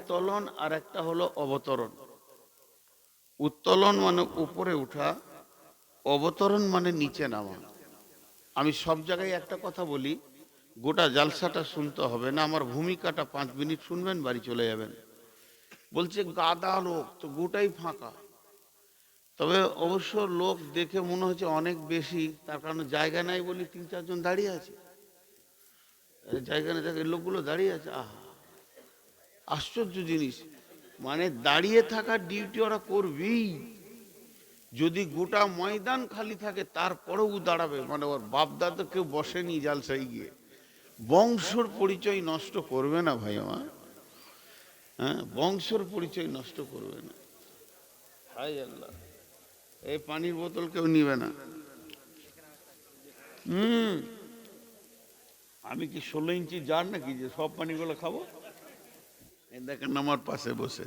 উত্তোলন আর একটা হলো অবতরণ। উত্তোলন মানে উপরে ওঠা, অবতরণ মানে নিচে নামা। আমি সব জায়গায় একটা কথা বলি, গোটা জালসাটা শুনতে হবে না, আমার ভূমিকাটা 5 মিনিট শুনবেন, বাড়ি চলে যাবেন। বলছে গাদা লোক, তো গোটাই ফাঁকা। তবে অবশ্য লোক দেখে মনে হচ্ছে অনেক বেশি, তার কারণে জায়গা নাই বলি 3-4 জন দাঁড়িয়ে আছে। জায়গা নেই, দেখে লোকগুলো দাঁড়িয়ে আছে। আহা, আশ্চর্য জিনিস। মানে দাঁড়িয়ে থাকার ডিউটি ওরা করবেই। যদি গোটা ময়দান খালি থাকে তারপরেও দাঁড়াবে, মানে ওর বাপদাদা কেউ বসেনি জালসায় গিয়ে। বংশর পরিচয় নষ্ট করবে না ভাই আমার, হ্যাঁ, বংশর পরিচয় নষ্ট করবে না। হাই আল্লাহ, এই পানির বোতল কেউ নিবে না। আমি কি 16 ইঞ্চি জার নাকি যে সব পানিগুলো খাবো? দেখেন আমার পাশে বসে।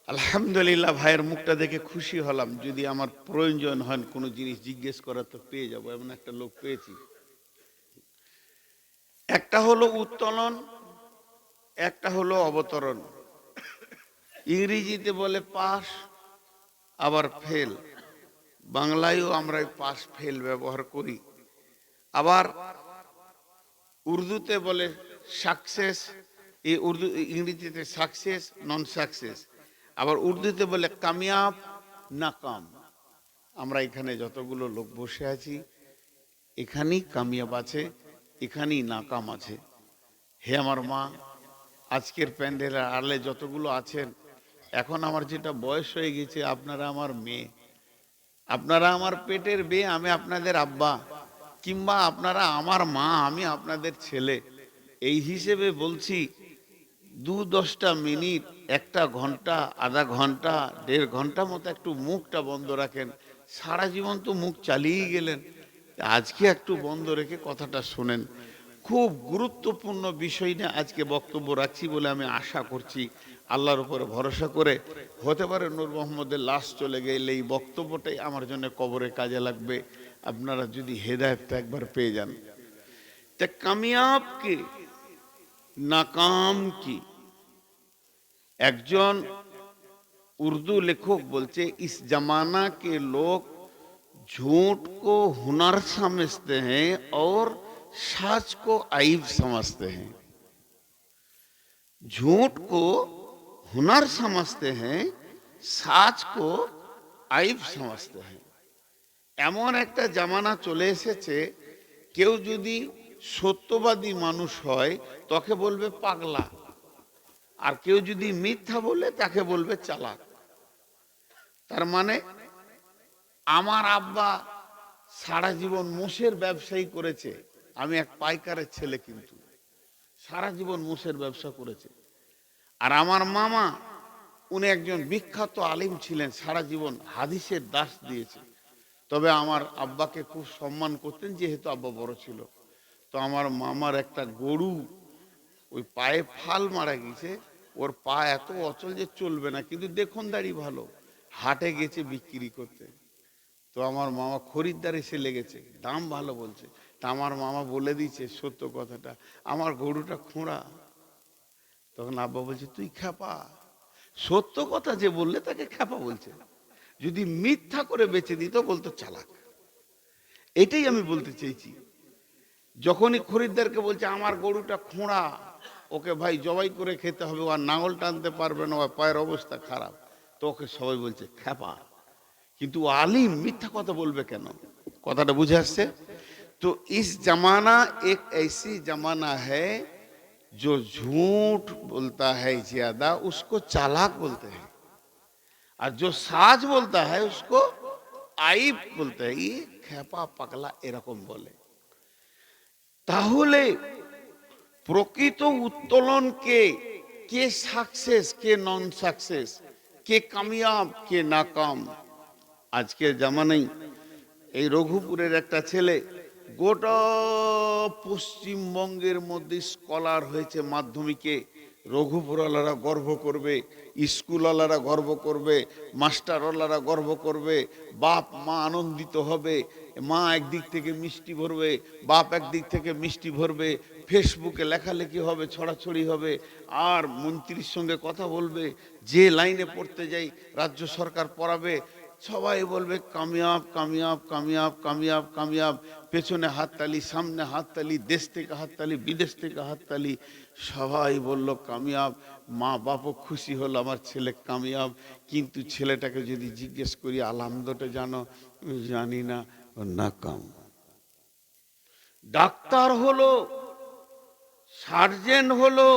আলহামদুলিল্লাহ, ভাইয়ের মুখটা দেখে খুশি হলাম। যদি আমার প্রয়োজন হয় কোনো জিনিস জিজ্ঞেস করার তো পেয়ে যাবো, এমন একটা লোক পেয়েছি। একটা হলো উত্তোলন, একটা হলো অবতরণ। ইংরেজিতে বলে পাস, আবার ফেল। বাংলায়ও আমরা পাস ফেল ব্যবহার করি। আবার উর্দুতে বলে সাকসেস, এই উর্দু ইংরেজিতে সাকসেস নন সাকসেস। আবার উর্দুতে বলে কামিয়াব নাকাম। আমরা এখানে যতগুলো লোক বসে আছি, এখানেই কামিয়াব আছে, এখানেই নাকাম আছে। হে আমার মা, আজকের প্যান্ডেলের আড়ালে যতগুলো আছেন, এখন আমার যেটা বয়স হয়ে গেছে, আপনারা আমার মেয়ে, আপনারা আমার পেটের মেয়ে, আমি আপনাদের আব্বা, কিংবা আপনারা আমার মা, আমি আপনাদের ছেলে। এই হিসেবে বলছি, 2-10টা মিনিট, 1 ঘন্টা, আধা ঘন্টা, 1.5 ঘন্টা মতো একটু মুখটা বন্ধ রাখেন। সারা জীবন তো মুখ চালিয়েই গেলেন, আজকে একটু বন্ধ রেখে কথাটা শোনেন। খুব গুরুত্বপূর্ণ বিষয় নিয়ে আজকে বক্তব্য রাখছি বলে আমি আশা করছি, আল্লাহর উপরে ভরসা করে। হতে পারে নূর মোহাম্মদের লাশ চলে গেলে এই বক্তব্যটাই আমার জন্য কবরে কাজে লাগবে, আপনারা যদি হেদায়েতটা একবার পেয়ে যান। তা কামিয়াব কে, নাকাম কি? একজন उर्दू लेखक बोलते, इस जमाना के लोग झूठ को हुनर समझते हैं और सच को आइब समझते हैं। झूठ को हुनर समझते हैं, सच को आइब समझते हैं। এমন একটা জামানা চলে এসেছে, কেউ যদি সত্যবাদী মানুষ হয় তাকে বলবে পাগলা, আর কেউ যদি মিথ্যা বলে তাকে বলবে চালাক। তার মানে আমার আব্বা সারা জীবন মোষের ব্যবসায়ী করেছে, আমি এক পাইকারের ছেলে, কিন্তু সারা জীবন মোষের ব্যবসা করেছে। আর আমার মামা, উনি একজন বিখ্যাত আলিম ছিলেন, সারা জীবন হাদিসের দাস দিয়েছে। তবে আমার আব্বাকে খুব সম্মান করতেন, যেহেতু আব্বা বড় ছিল। তো আমার মামার একটা গরু ওই পায়ে ফাল মারা গেছে, ওর পা এত অচল যে চলবে না, কিন্তু দেখুন দাড়ি ভালো, হাটে গেছে বিক্রি করতে। তো আমার মামা খরিদ্দার এসে লেগেছে, দাম ভালো বলছে। তা আমার মামা বলে দিচ্ছে সত্য কথাটা, আমার গরুটা খোঁড়া। তখন আব্বা বলছে তুই খ্যাপা, সত্য কথা যে বললে তাকে খ্যাপা বলছে, যদি মিথ্যা করে বেচে দিত বলতো চালাক। এটাই আমি বলতে চেয়েছি। যখনই খরিদ্দারকে বলছে আমার গরুটা খোঁড়া, ওকে ভাই জবাই করে খেতে হবে, আর নাঙল টানতে পারবে না, পায়ের অবস্থা খারাপ, তো ওকে সবাই বলছে খ্যাপা। কিন্তু আলিম মিথ্যা কথা বলবে কেন? কথাটা বুঝে আসছে তো? इस जमाना एक ऐसी जमाना है जो झूठ बोलता है ज्यादा, उसको चालाक बोलते हैं, और जो साज बोलता है उसको आइब बोलते हैं। ये खेपा पगला এরকম বলে। তাহলে প্রকৃত উত্তোলন কে, কে সাকসেস, কে নন সাকসেস, কে কামিয়াব, কে নাকাম? আজকের জামানায় এই রঘুপুরের একটা ছেলে গোটা পশ্চিমবঙ্গের মধ্যে স্কলার হয়েছে মাধ্যমিকে। রঘুপুরওয়ালারা গর্ব করবে, স্কুলওয়ালারা গর্ব করবে, মাস্টারওয়ালারা গর্ব করবে, বাপ মা আনন্দিত হবে। মা একদিক থেকে মিষ্টি ভরবে, বাপ একদিক থেকে মিষ্টি ভরবে, ফেসবুকে লেখালেখি হবে, ছড়াছড়ি হবে, আর মন্ত্রীর সঙ্গে কথা বলবে, যে লাইনে পড়তে যাই রাজ্য সরকার পড়াবে, সবাই বলবে কামিয়াব কামিয়াব কামিয়াব কামিয়াব কামিয়াব, পেছনে হাততালি, সামনে হাততালি, দেশ থেকে হাততালি, বিদেশ থেকে হাততালি, সবাই বলল কামিয়াব। মা বাপও খুশি হলো আমার ছেলে কামিয়াব। কিন্তু ছেলেটাকে যদি জিজ্ঞেস করি আলহামদুলিল্লাহ জানো, জানি না, নাকাম। ডাক্তার হলো, সার্জেন হলো,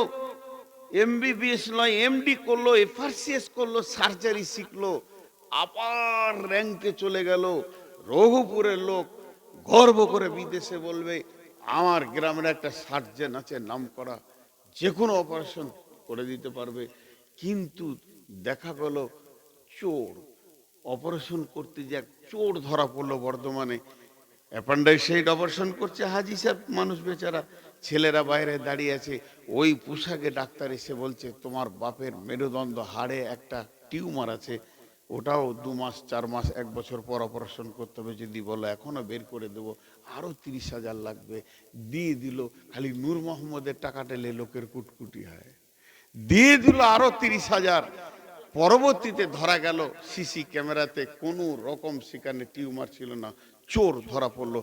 এমবিবিএস নয় এমডি করলো, এফআরসিএস করলো, সার্জারি শিখলো, আবার র্যাঙ্কে চলে গেল। রঘুপুরের লোক গর্ব করে বিদেশে বলবে আমার গ্রামের একটা সার্জেন আছে নাম করা, যে কোনো অপারেশন করে দিতে পারবে। কিন্তু দেখা গেল চোর, অপারেশন করতে যে চোর ধরা পড়লো বর্ধমানে। অ্যাপেন্ডিসাইড অপারেশন করছে হাজি সাহেব, মানুষ বেচারা, ছেলেরা বাইরে দাঁড়িয়ে আছে, ওই পোশাকে ডাক্তার এসে বলছে তোমার বাপের মেরুদণ্ড হাড়ে একটা টিউমার আছে, ওটাও 2 মাস 4 মাস 1 বছর পর অপারেশন করতে হবে, যদি বলো এখনো বের করে দেবো, আরো 30,000 লাগবে। দিয়ে দিল। খালি নূর মোহাম্মদের টাকা টেলে লোকের কুটকুটি হয়, দিয়ে দিল আরো 30,000। পরবর্তীতে ধরা গেল সিসি ক্যামেরাতে কোনো রকম সেখানে টিউমার ছিল না, চোর ধরা পড়লো।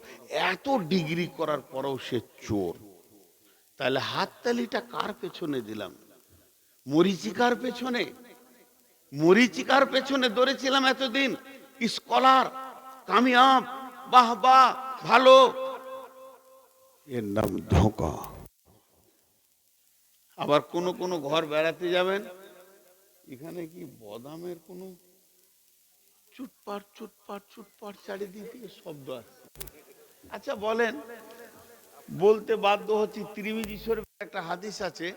এত ডিগ্রি করার পরেও সে চোর। তাহলে হাততালিটা কার পেছনে দিলাম? মরিচিকার পেছনে? মরিচিকার পেছনে দৌড়েছিলাম এতদিন, স্কলার, কামিয়াব, বাহ বাহ, ভালো, এর নাম ধোঁকা। আবার কোন কোন ঘর বেড়াতে যাবেন, এখানে কি বদামের কোন চুটপাট চুটপাট চুটপাট চারিদিক থেকে শব্দ আসছে। আচ্ছা বলেন, বলতে বাধ্য হচ্ছি, তিরমিজি শরীফে একটা হাদিস আছে,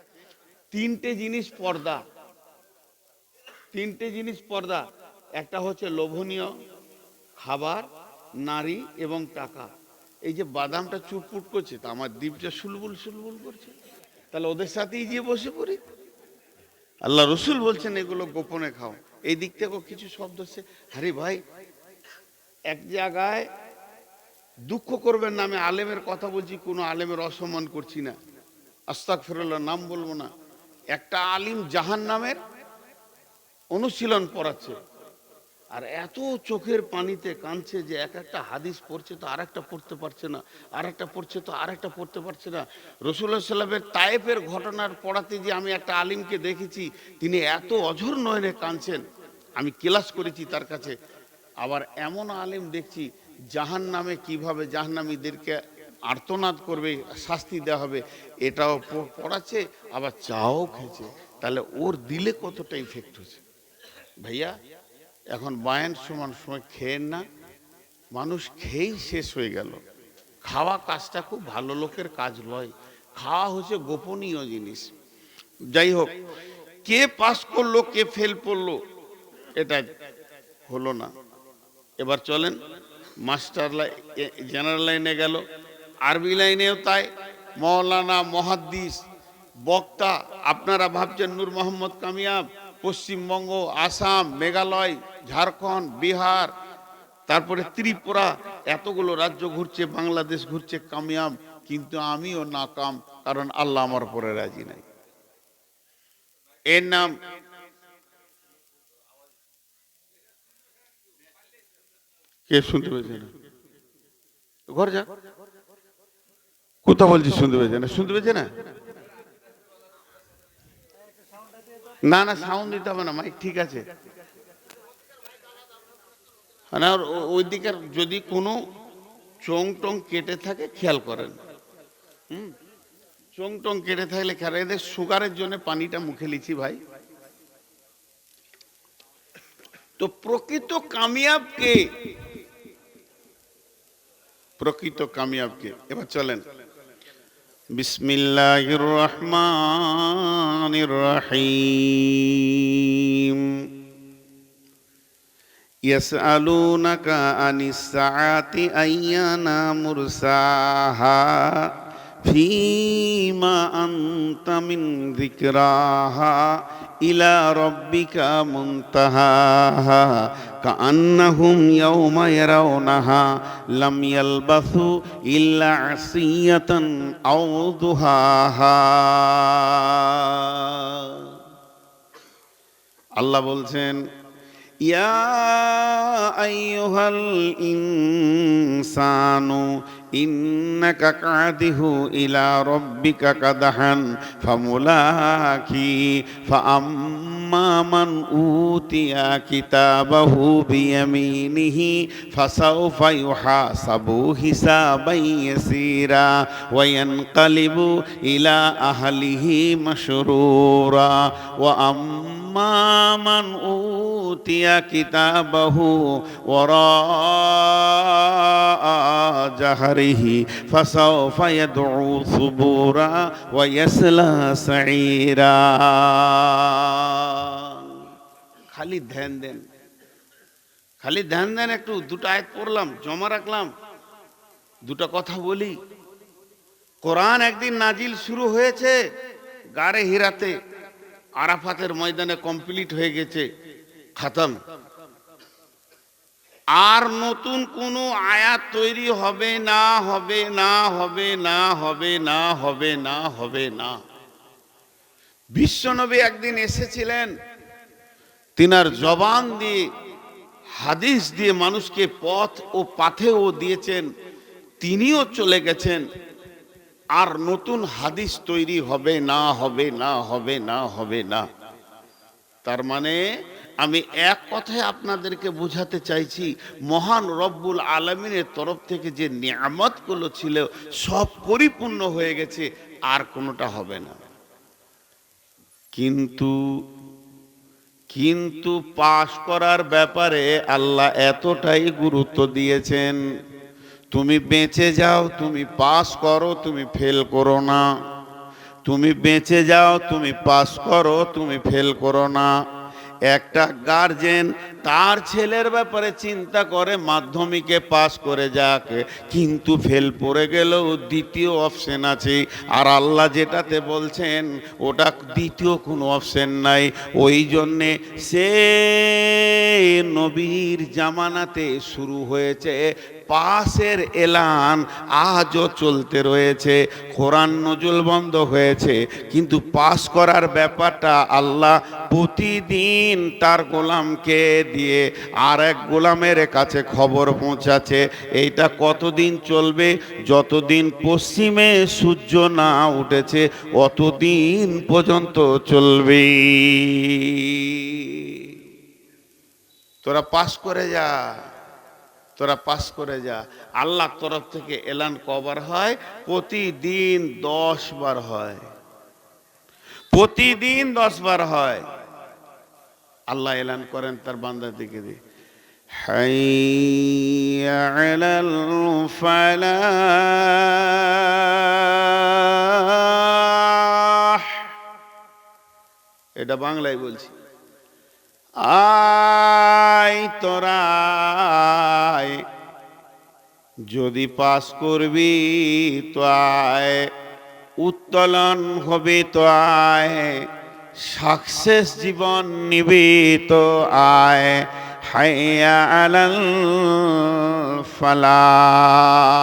3টে জিনিস পর্দা, 3টে জিনিস পর্দা। একটা হচ্ছে লোভনীয় খাবার, নারী এবং টাকা। এই যে বাদামটা চুটপুট করছে, তা আমার দ্বীপটা সুলবুল সুলবুল করছে, তাহলে ওদের সাথেই গিয়ে বসে পড়ি। আল্লাহ রসুল বলছেন এগুলো গোপনে খাও। এই দিক থেকেও কিছু শব্দ হচ্ছে। আরে ভাই, এক জায়গায় দুঃখ করবেন না, আমি আলেমের কথা বলছি, কোনো আলেমের অসম্মান করছি না, আস্তাগফিরুল্লাহ, নাম বলবো না। একটা আলিম জাহান্নামের অনুশীলন পড়াচ্ছে, আর এত চোখের পানিতে কাঁদছে যে এক একটা হাদিস পড়ছে তো আর একটা পড়তে পারছে না, আর একটা পড়ছে তো আর একটা পড়তে পারছে না। রাসূলুল্লাহ সাল্লাল্লাহু আলাইহি তায়েফের ঘটনার পড়াতে যে আমি একটা আলিমকে দেখেছি, তিনি এত অঝোর নয়নে কাঁদছেন, আমি ক্লাস করেছি তার কাছে। আবার এমন আলিম দেখছি জাহান্নামে কিভাবে জাহান্নামীদেরকে আর্তনাদ করবে, শাস্তি দেওয়া হবে, এটাও পড়াচ্ছে, আবার চাও খেয়েছে। তাহলে ওর দিলে কতটা ইফেক্ট হচ্ছে ভাইয়া। এখন বায়ান সমান সময় খেয়েন না, মানুষ খেয়েই শেষ হয়ে গেল। খাওয়া কাজটা খুব ভালো লোকের কাজ নয়, খাওয়া হচ্ছে গোপনীয় জিনিস। যাই হোক, কে পাস করলো কে ফেল করলো এটা হলো না। এবার চলেন মাস্টার জেনারেল লাইনে গেল, আরবি লাইনেও তাই। মৌলানা, মুহাদ্দিস, বক্তা, আপনারা ভাবছেন নূর মোহাম্মদ কামিয়াব পশ্চিমবঙ্গ, আসাম, মেঘালয়, ঝাড়খণ্ড, বিহার, তারপরে ত্রিপুরা, এতগুলো রাজ্য ঘুরছে, বাংলাদেশ ঘুরছে কামিয়াব, কিন্তু আমিও নাকাম, কারণ আল্লাহ আমার উপরে রাজি নাই। এর নাম কে শুনতে পেয়েছে না? ঘর যা, কোথা বলছি শুনতে পেয়েছে না? শুনতে পেয়েছে না? না না, সাউন্ড দিতে হবে না, মাইক ঠিক আছে। ওই দিকের যদি কোনো চোং টোং কেটে থাকে খেয়াল করেন, চোং টোং কেটে থাকলে খেয়াল। এদের সুগারের জন্য পানিটা মুখে লিছি ভাই। তো প্রকৃত কামিয়াব কে? প্রকৃত কামিয়াব কে? এবার চলেন বিসমিল্লাহির রহমানির রহিম। ইয়াসআলুনাকা আনিস সাআতি আইয়ানা মুরসাহা ফীমা আনতা মিন যিকরাহা ইলা রাব্বিকা মুনতাহাহা কাআন্নাহুম ইয়াওমা ইয়ারাউনাহা লাম ইয়ালবাসু ইল্লা আসিয়াতান আও দুহাহা। আল্লাহ বলছেন, ইয়া আইয়ুহাল ইনসানু ইন্নাকা কাদিহু ইলা রাব্বিকা কাদহান ফামুলাকি ফাআম্মা মান উতিয়া কিতাবাহু বিয়ামিনিহি ফাসাউফা ইউহাসাবু হিসাবান ইয়াসীরা ওয়া ইয়ানকালিবু ইলা আহলিহি মাসরুরা ওয়া আম্মা মান উতিয়া কিতাবাহু ওয়ারা জাহরিহি ফাসাউফা ইয়াদউ সুবুরা ওয়া ইয়াসলা সাঈরা। খালি ধ্যান দেন, খালি ধ্যান দেন। একটু দুটো আয়াত পড়লাম, জমা রাখলাম, দুটো কথা বলি। কোরআন একদিন নাজিল শুরু হয়েছে গারে হিরাতে, আরাফাতের ময়দানে কমপ্লিট হয়ে গেছে, খতম। আর নতুন কোনো আয়াত তৈরি হবে না, হবে না, হবে না, হবে না, হবে না, হবে না। বিশ্বনবী একদিন এসেছিলেন, তিনার জবান দিয়ে হাদিস দিয়ে মানুষকে পথ ও পাথেও দিয়েছেন, তিনিও চলে গেছেন। আর নতুন হাদিস তৈরি হবে না, হবে না, হবে না, হবে না। তার মানে আমি এক কথায় আপনাদেরকে বোঝাতে চাইছি, মহান রব্বুল আলামিনের তরফ থেকে যে নিয়ামতগুলো ছিল সব পরিপূর্ণ হয়ে গেছে, আর কোনোটা হবে না। কিন্তু পাশ করার ব্যাপারে আল্লাহ এতটাই গুরুত্ব দিয়েছেন, তুমি বেঁচে যাও, তুমি পাস করো, তুমি ফেল করো না। তুমি বেঁচে যাও, তুমি পাস করো, তুমি ফেল করো না। একটা গার্জেন তার ছেলের ব্যাপারে চিন্তা করে মাধ্যমিকে পাস করে যাক, কিন্তু ফেল পড়ে গেলেও দ্বিতীয় অপশন আছে। আর আল্লাহ যেটাতে বলছেন ওটা দ্বিতীয় কোনো অপশন নাই। ওই জন্যে সে নবীর জামানাতে শুরু হয়েছে পাসের এলান, আজও চলতে রয়েছে। কোরআন নজুল বন্ধ হয়েছে, কিন্তু পাস করার ব্যাপারটা আল্লাহ প্রতিদিন তার গোলামকে দিয়ে আর এক গোলামের কাছে খবর পৌঁছাচ্ছে। এইটা কতদিন চলবে? যতদিন পশ্চিমে সূর্য না উঠেছে অতদিন পর্যন্ত চলবে। তোরা পাস করে যা, তোরা পাস করে যা। আল্লাহর তরফ থেকে এলান কবার হয়? প্রতিদিন 10 বার হয়, প্রতিদিন 10 বার হয়। আল্লাহ এলান করেন তার বান্দার দিকে দিয়ে, হাইয়া আলাল ফালাহ। এটা বাংলায় বলছি। আয় তোরা আয়, যদি পাস করবি তো আয়, উত্তোলন হবে তো আয়, সাকসেস জীবন নিবি তো আয়। হাইয়া আলাল ফালাহ।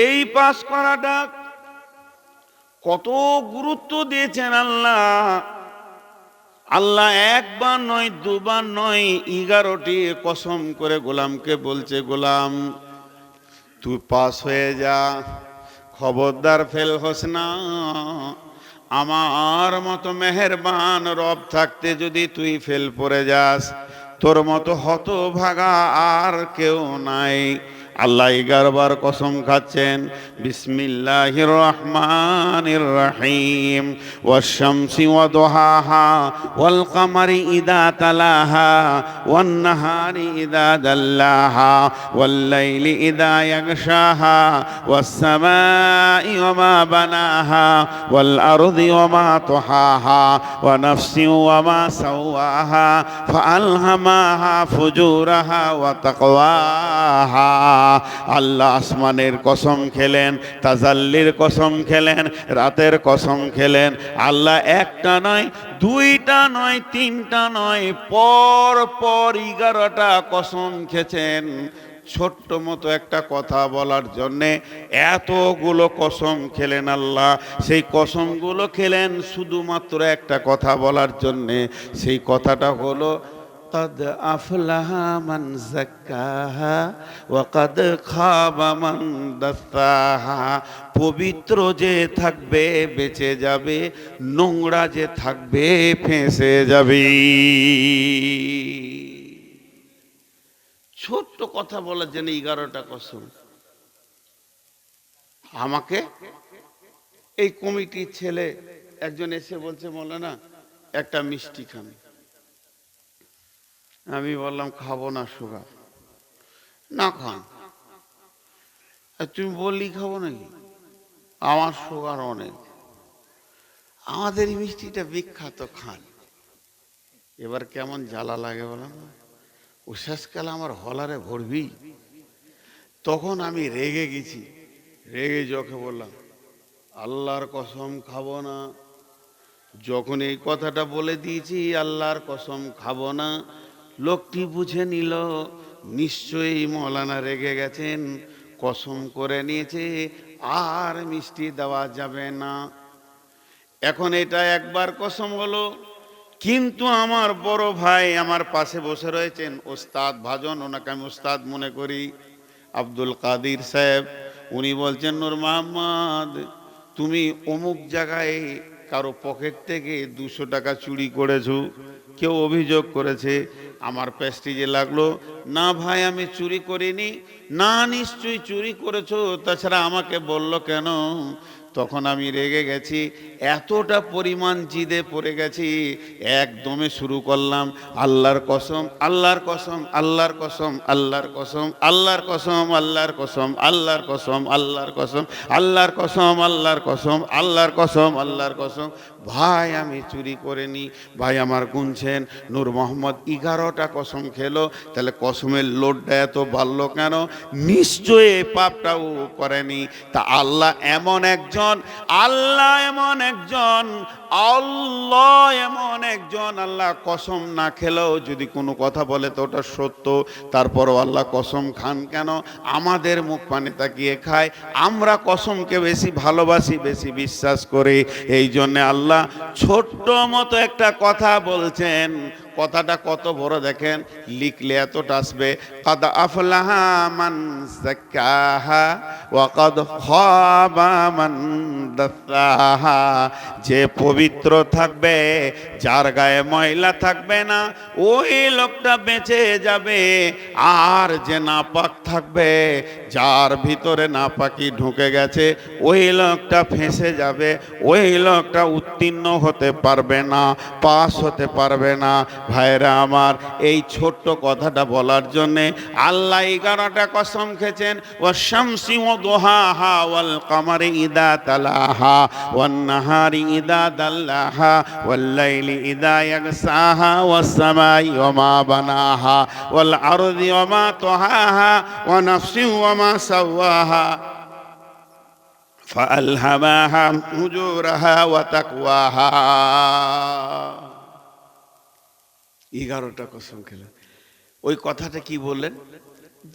এই পাস করাটা কত গুরুত্ব দিয়েছেন আল্লাহ। আল্লাহ একবার নয়, দুবার নয়, 11টি কসম করে গোলামকে বলছে, গোলাম তুই পাস হয়ে যা, খবরদার ফেল হোস না। আমার মতো মেহেরবান রব থাকতে যদি তুই ফেল পড়ে যাস, তোর মতো হতভাগা আর কেউ নাই। আল্লাহ 11 বার কসম খাচ্ছেন, বিসমিল্লাহির রহমানির রহিম, ওয়াশ-শামসি ওয়া দুহাহা, ওয়াল কামারি ইযা তালাহা, ওয়ান নাহারি ইযা দাল্লাহা, ওয়াল লাইলি ইযা ইয়াগশাহা, ওয়াস সামাই ওয়া মা বানাহা, ওয়াল আরদি ওয়া মা তুহাহা, ওয়া নাফসি ওয়া মা সাওয়াহা, ফাআলহামাহা ফুজুরাহা ওয়া তাকওয়াহা। আল্লাহ আসমানের কসম খেলেন, তাজাল্লির কসম খেলেন, রাতের কসম খেলেন। আল্লাহ একটা নয়, দুইটা নয়, তিনটা নয়, পর পর 11টা কসম খেয়েছেন। ছোট্ট মতো একটা কথা বলার জন্যে এতগুলো কসম খেলেন আল্লাহ। সেই কসমগুলো খেলেন শুধুমাত্র একটা কথা বলার জন্যে। সেই কথাটা হলো قد أفلح من زكاها وقد خاب من دساها। পবিত্র যে থাকবে বেঁচে যাবে, নোংরা যে থাকবে ফেঁসে যাবে। ছোট্ট কথা বলার জন্য 11টা কসম। আমাকে এই কমিটির ছেলে একজন এসে বলছে, মৌলানা একটা মিষ্টি খান। আমি বললাম খাবো না, সুগার। না খান। তুমি বললি খাবো নাকি? আমার সুগার অনেক। আমাদের এই মিষ্টিটা বিখ্যাত, খান। এবার কেমন জ্বালা লাগে বললাম, ও শেষকালে আমার হলারে ভরবি। তখন আমি রেগে গেছি, রেগে যখন বললাম আল্লাহর কসম খাবো না। যখন এই কথাটা বলে দিয়েছি আল্লাহর কসম খাবো না, লোকটি বুঝে নিল নিশ্চয়ই মৌলানা রেগে গেছেন, কসম করে নিয়েছে আর মিষ্টি দেওয়া যাবে না। এখন এটা একবার কসম হলো, কিন্তু আমার বড় ভাই আমার পাশে বসে রয়েছেন, ওস্তাদ ভাজন, ওনাকে আমি ওস্তাদ মনে করি, আব্দুল কাদির সাহেব। উনি বলছেন, নূর মোহাম্মদ তুমি অমুক জায়গায় কারো পকেট থেকে 200 টাকা চুরি করেছো, কেউ অভিযোগ করেছে। আমার প্রেস্টিজে লাগলো, না ভাই আমি চুরি করিনি। না নিশ্চয়ই চুরি করেছো, তাছাড়া আমাকে বললো কেন? তখন আমি রেগে গেছি, এতটা পরিমাণ জিদে পড়ে গেছি, একদমে শুরু করলাম আল্লাহর কসম, আল্লাহর কসম, আল্লাহর কসম, আল্লাহর কসম, আল্লাহর কসম, আল্লাহর কসম, আল্লাহর কসম, আল্লাহর কসম, আল্লাহর কসম, আল্লাহর কসম, আল্লাহর কসম, আল্লাহর কসম। ভাই আমি চুরি করিনি। ভাই আমার গুনছেন, নূর মোহাম্মদ 11টা কসম খেলো। তাহলে কসমের লোডটা এত বাড়লো কেন? নিশ্চয়ই এই পাপটাও করেনি। তা আল্লাহ এমন একজন, আল্লাহ এমন একজন, আল্লাহ এমন একজন, আল্লাহ কসম না খেলেও যদি কোনো কথা বলে তো ওটা সত্য, তারপরও আল্লাহ কসম খান কেন? আমাদের মুখ পানে তাকিয়ে খায়। আমরা কসমকে বেশি ভালোবাসি, বেশি বিশ্বাস করি। এই জন্যে আল্লাহ ছোট্ট মতো একটা কথা বলছেন। কথাটা কত বড় দেখেন, লিখলে এতটা আসবে, কাদ আফলাহা মান যাক্কাহা ওয়া কাদ খাবা মান দাসাহা। যে পবিত্র থাকবে, যার গায়ে ময়লা থাকবে না, ওই লোকটা বেঁচে যাবে। আর যে নাপাক থাকবে, যার ভিতরে নাপাকি ঢুকে গেছে, ওই লোকটা ফেঁসে যাবে, ওই লোকটা উত্তীর্ণ হতে পারবে না, পাস হতে পারবে না। ভাইরা আমার, এই ছোট্ট কথাটা বলার জন্যে আল্লাহ 11টা কসম খেয়েছেন। ওয়াশ শামসি ওয়া দুহাহা ওয়াল কামারি ইদা তালাহা ওয়ান নাহারি ইদা দাল্লাহা ওয়াল লাইলি ইদা ইয়াগসাহা ওয়াস সামাই ওয়া মা বানাহা ওয়াল আরদি ওয়া মা তাহাহা ওয়া নাফসি ওয়া মা সাওয়াহা ফাআলহামাহা ফুজুরাহা ওয়া তাকওয়াহা। 11টা কসম খেলেন। ওই কথাটা কি বললেন?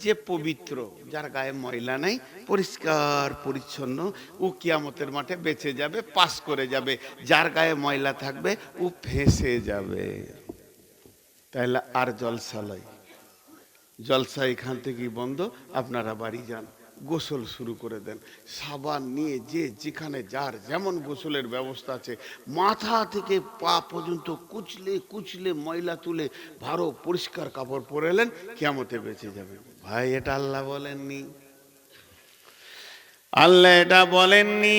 যে পবিত্র, যার গায়ে ময়লা নাই, পরিষ্কার পরিচ্ছন্ন, ও কিয়ামতের মাঠে বেঁচে যাবে, পাস করে যাবে। যার গায়ে ময়লা থাকবে ও ফেঁসে যাবে। তাহলে আর জলসা লয়, জলসা এখান থেকেই বন্ধ। আপনারা বাড়ি যান, গোসল শুরু করে দেন, সাবান নিয়ে যে যেখানে যার যেমন গোসলের ব্যবস্থা আছে, মাথা থেকে পা পর্যন্ত কুচলে কুচলে ময়লা তুলে ভালো পরিষ্কার কাপড় পরে এলেন, কিয়ামতে বেঁচে যাবেন। ভাই এটা আল্লাহ বলেননি, আল্লাহ এটা বলেননি।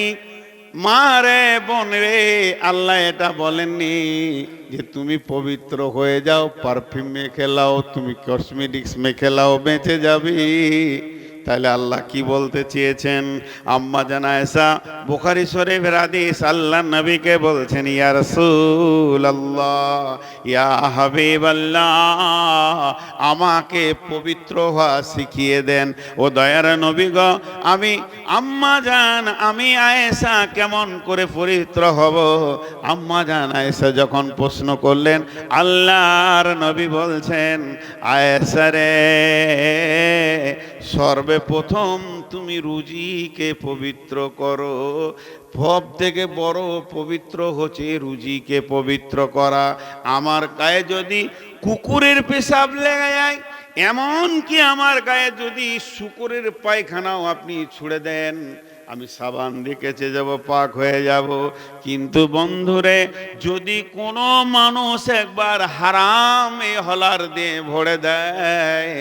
মা রে বোন রে, আল্লাহ এটা বলেননি যে তুমি পবিত্র হয়ে যাও, পারফিউম মেখে লাও, তুমি কসমেটিক্স মেখে লাও, বেঁচে যাবি। তাহলে আল্লাহ কি বলতে চেয়েছেন? আম্মা জান আয়েশা বুখারী শরীফের হাদিস, আল্লাহ নবীকে বলছেন, ইয়া রাসূলুল্লাহ, ইয়া হাবিবাল্লাহ, আমাকে পবিত্র হওয়া শিখিয়ে দেন। ও দয়ার নবী গো, আমি আম্মা জান, আমি আয়েশা কেমন করে পবিত্র হব? আম্মা জান আয়েশা যখন প্রশ্ন করলেন, আল্লাহর নবী বলছেন, আয়েশা রে, সর্বপ্রথম তুমি রুজিকে পবিত্র করো। সব থেকে বড় পবিত্র হচ্ছে রুজিকে পবিত্র করা। আমার গায়ে যদি কুকুরের পেশাব লেগে যায়, এমন কি আমার গায়ে যদি শুকুরের পায়খানাও আপনি ছুঁড়ে দেন, আমি সাবান রেখেছে যাব, পাক হয়ে যাব। কিন্তু বন্ধুরে, যদি কোনো মানুষ একবার হারামে হলার দিয়ে ভরে দেয়,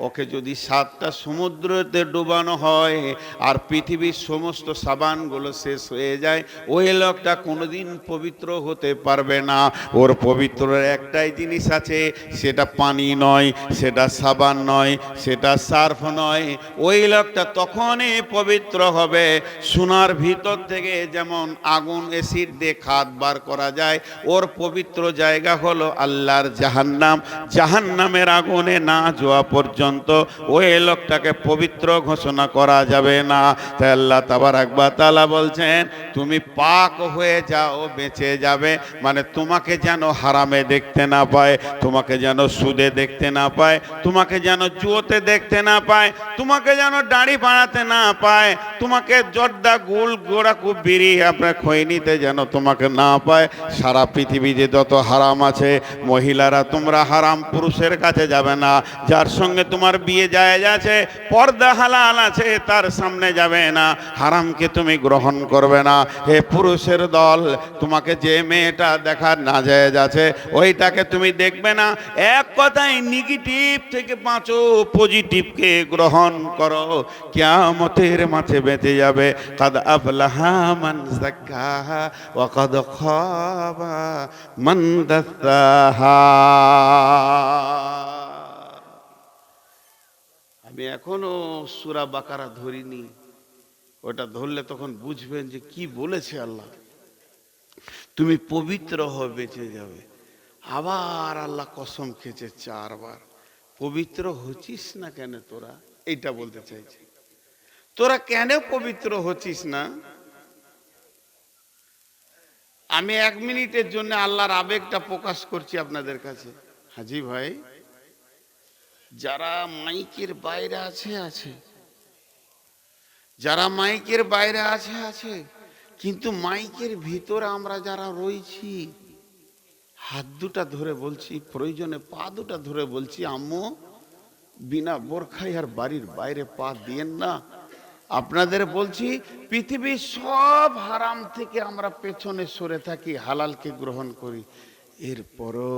ওকে যদি 7টা সমুদ্রতে ডুবানো হয় আর পৃথিবীর সমস্ত সাবানগুলো শেষ হয়ে যায়, ওই লোকটা কোনোদিন পবিত্র হতে পারবে না। ওর পবিত্র একটাই জিনিস আছে, সেটা পানি নয়, সেটা সাবান নয়, সেটা সার্ফ নয়। ওই লোকটা তখনই পবিত্র হবে। সোনার ভিতর থেকে যেমন আগুন অ্যাসিড দিয়ে খাদ বার করা যায়, ওর পবিত্র জায়গা হলো আল্লাহর জাহান্নাম। জাহান্নামের আগুনে না যাওয়া পর্যন্ত ওই লোকটাকে পবিত্র ঘোষণা করা যাবে না। তাই আল্লাহ তাবারাক ওয়া তাআলা বলছেন, তুমি পাক হয়ে যাও, বেঁচে যাবে। মানে তোমাকে যেন হারামে দেখতে না পায়, তোমাকে যেন সুদে দেখতে না পায়, তোমাকে যেন জুয়োতে দেখতে না পায়, তোমাকে যেন দাড়ি বাড়াতে না পায়, তোমাকে জর্দা গুল গোড়া খুব বিড়ি আপনার খৈনিতে যেন তোমাকে না পায়। সারা পৃথিবী যে যত হারাম আছে, মহিলারা তোমরা হারাম পুরুষের কাছে যাবে না। যার সঙ্গে তোমার বিয়ে জায়েজ আছে, পর্দা হালাল আছে, তার সামনে যাবে না। হারামকে তুমি গ্রহণ করবে না। হে পুরুষের দল, তোমাকে যে মেয়েটা দেখার না জায়েজ আছে, ওইটাকে তুমি দেখবে না। এক কথায় নেগেটিভ থেকে বাঁচো, পজিটিভকে গ্রহণ করো। কিয়ামতের মাঠে বেঁচে যাবে। কাদ আফলাহা মান যাক্কাহা ওয়া কাদ খাবা মান দাসসাহা। আমি এখনো সূরা বাকারা ধরিনি, ওটা ধরলে তখন বুঝবেন যে কি বলেছে আল্লাহ। তুমি পবিত্র হয়ে বেঁচে যাবে। আবার আল্লাহ কসম খেয়েছে 4 বার। পবিত্র হচ্ছিস না কেন তোরা? এইটা বলতে চাইছে, তোরা কেন পবিত্র হচ্ছিস না? আমি 1 মিনিটের জন্য আল্লাহর আবেগটা প্রকাশ করছি আপনাদের কাছে। হাজি ভাই, যারা মাইকের বাইরে আছে, যারা মাইকের বাইরে আছে, কিন্তু মাইকের ভিতরে আমরা যারা রয়েছি, হাত দুটা ধরে বলছি, প্রয়োজনে পা দুটা ধরে বলছি, আম্মু বিনা বোরখায় আর বাড়ির বাইরে পা দিয়েন না। আপনাদের বলছি, পৃথিবীর সব হারাম থেকে আমরা পেছনে সরে থাকি, হালালকে গ্রহণ করি। এরপরও